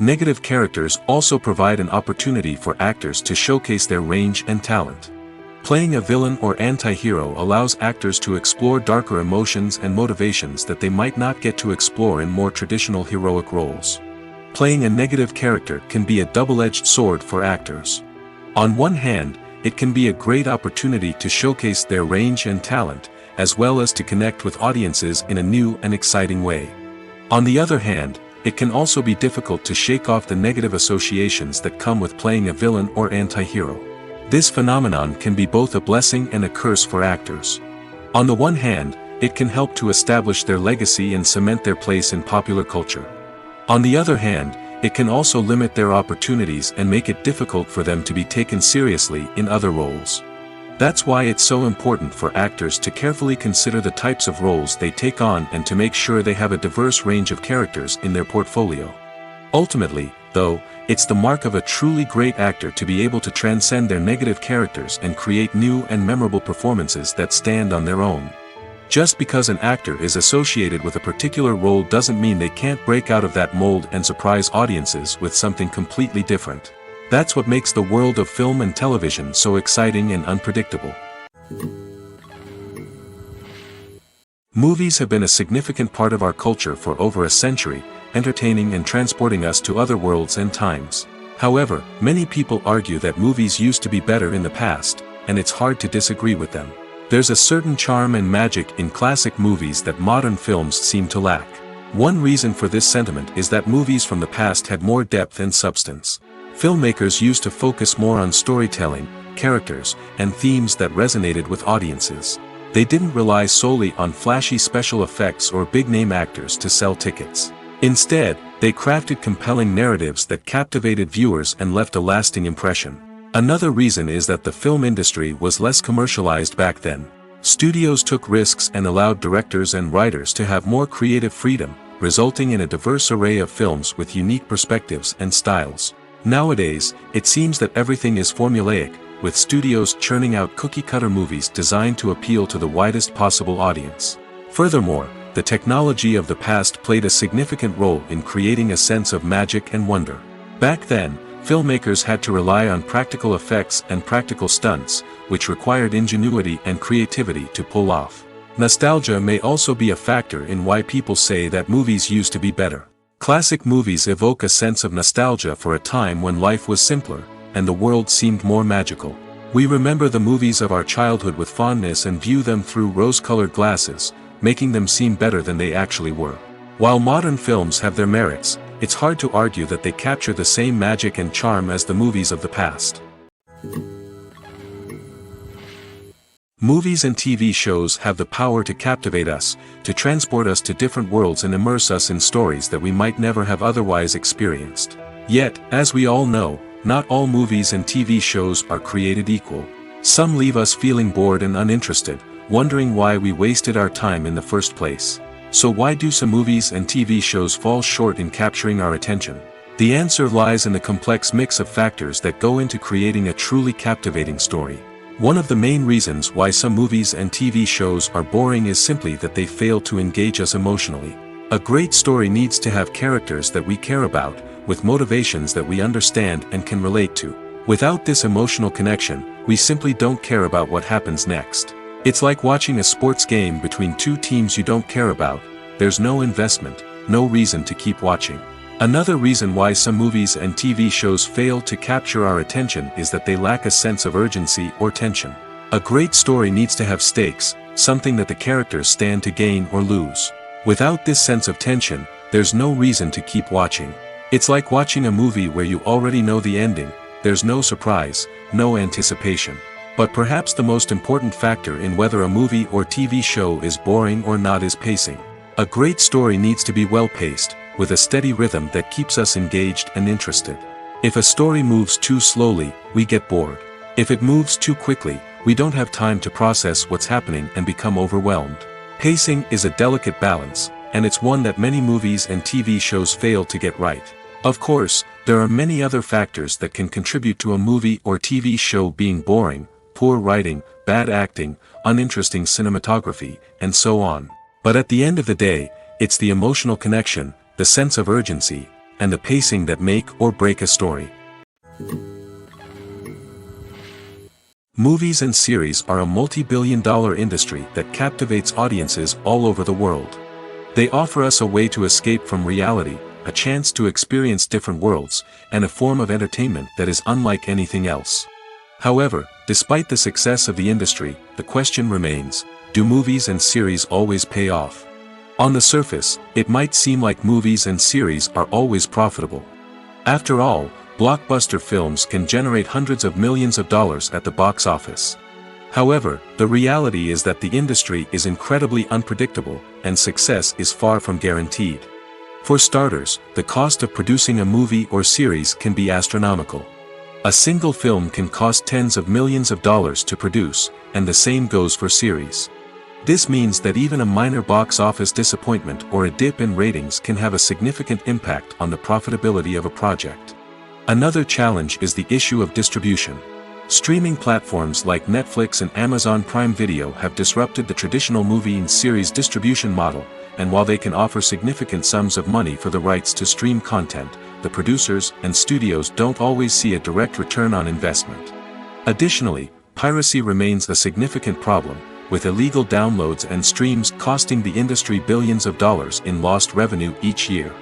Negative characters also provide an opportunity for actors to showcase their range and talent. Playing a villain or anti-hero allows actors to explore darker emotions and motivations that they might not get to explore in more traditional heroic roles. Playing a negative character can be a double-edged sword for actors. On one hand, it can be a great opportunity to showcase their range and talent, as well as to connect with audiences in a new and exciting way. On the other hand, it can also be difficult to shake off the negative associations that come with playing a villain or anti-hero. This phenomenon can be both a blessing and a curse for actors. On the one hand, it can help to establish their legacy and cement their place in popular culture. On the other hand, it can also limit their opportunities and make it difficult for them to be taken seriously in other roles. That's why it's so important for actors to carefully consider the types of roles they take on and to make sure they have a diverse range of characters in their portfolio. Ultimately, though, it's the mark of a truly great actor to be able to transcend their negative characters and create new and memorable performances that stand on their own. Just because an actor is associated with a particular role doesn't mean they can't break out of that mold and surprise audiences with something completely different. That's what makes the world of film and television so exciting and unpredictable. Movies have been a significant part of our culture for over a century, entertaining and transporting us to other worlds and times. However, many people argue that movies used to be better in the past, and it's hard to disagree with them. There's a certain charm and magic in classic movies that modern films seem to lack. One reason for this sentiment is that movies from the past had more depth and substance. Filmmakers used to focus more on storytelling, characters, and themes that resonated with audiences. They didn't rely solely on flashy special effects or big-name actors to sell tickets. Instead, they crafted compelling narratives that captivated viewers and left a lasting impression. Another reason is that the film industry was less commercialized back then. Studios took risks and allowed directors and writers to have more creative freedom, resulting in a diverse array of films with unique perspectives and styles. Nowadays, it seems that everything is formulaic, with studios churning out cookie-cutter movies designed to appeal to the widest possible audience. Furthermore, the technology of the past played a significant role in creating a sense of magic and wonder. Back then, filmmakers had to rely on practical effects and practical stunts, which required ingenuity and creativity to pull off. Nostalgia may also be a factor in why people say that movies used to be better. Classic movies evoke a sense of nostalgia for a time when life was simpler, and the world seemed more magical. We remember the movies of our childhood with fondness and view them through rose-colored glasses, making them seem better than they actually were. While modern films have their merits, it's hard to argue that they capture the same magic and charm as the movies of the past. Movies and TV shows have the power to captivate us, to transport us to different worlds and immerse us in stories that we might never have otherwise experienced. Yet, as we all know, not all movies and TV shows are created equal. Some leave us feeling bored and uninterested, wondering why we wasted our time in the first place. So why do some movies and TV shows fall short in capturing our attention? The answer lies in the complex mix of factors that go into creating a truly captivating story. One of the main reasons why some movies and TV shows are boring is simply that they fail to engage us emotionally. A great story needs to have characters that we care about, with motivations that we understand and can relate to. Without this emotional connection, we simply don't care about what happens next. It's like watching a sports game between two teams you don't care about. There's no investment, no reason to keep watching. Another reason why some movies and TV shows fail to capture our attention is that they lack a sense of urgency or tension. A great story needs to have stakes, something that the characters stand to gain or lose. Without this sense of tension, there's no reason to keep watching. It's like watching a movie where you already know the ending. There's no surprise, no anticipation. But perhaps the most important factor in whether a movie or TV show is boring or not is pacing. A great story needs to be well-paced, with a steady rhythm that keeps us engaged and interested. If a story moves too slowly, we get bored. If it moves too quickly, we don't have time to process what's happening and become overwhelmed. Pacing is a delicate balance, and it's one that many movies and TV shows fail to get right. Of course, there are many other factors that can contribute to a movie or TV show being boring: poor writing, bad acting, uninteresting cinematography, and so on. But at the end of the day, it's the emotional connection, the sense of urgency, and the pacing that make or break a story. Movies and series are a multi-billion-dollar industry that captivates audiences all over the world. They offer us a way to escape from reality, a chance to experience different worlds, and a form of entertainment that is unlike anything else. However, despite the success of the industry, the question remains: do movies and series always pay off? On the surface, it might seem like movies and series are always profitable. After all, blockbuster films can generate hundreds of millions of dollars at the box office. However, the reality is that the industry is incredibly unpredictable, and success is far from guaranteed. For starters, the cost of producing a movie or series can be astronomical. A single film can cost tens of millions of dollars to produce, and the same goes for series. This means that even a minor box office disappointment or a dip in ratings can have a significant impact on the profitability of a project. Another challenge is the issue of distribution. Streaming platforms like Netflix and Amazon Prime Video have disrupted the traditional movie and series distribution model, and while they can offer significant sums of money for the rights to stream content, the producers and studios don't always see a direct return on investment. Additionally, piracy remains a significant problem, with illegal downloads and streams costing the industry billions of dollars in lost revenue each year.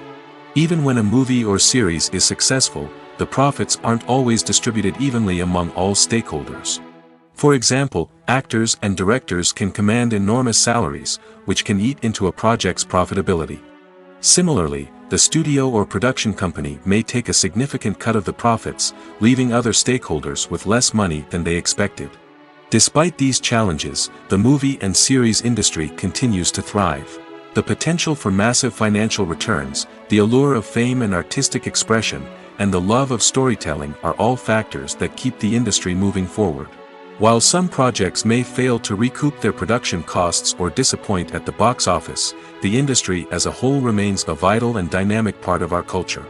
Even when a movie or series is successful, the profits aren't always distributed evenly among all stakeholders. For example, actors and directors can command enormous salaries, which can eat into a project's profitability. Similarly, the studio or production company may take a significant cut of the profits, leaving other stakeholders with less money than they expected. Despite these challenges, the movie and series industry continues to thrive. The potential for massive financial returns, the allure of fame and artistic expression, and the love of storytelling are all factors that keep the industry moving forward. While some projects may fail to recoup their production costs or disappoint at the box office, the industry as a whole remains a vital and dynamic part of our culture.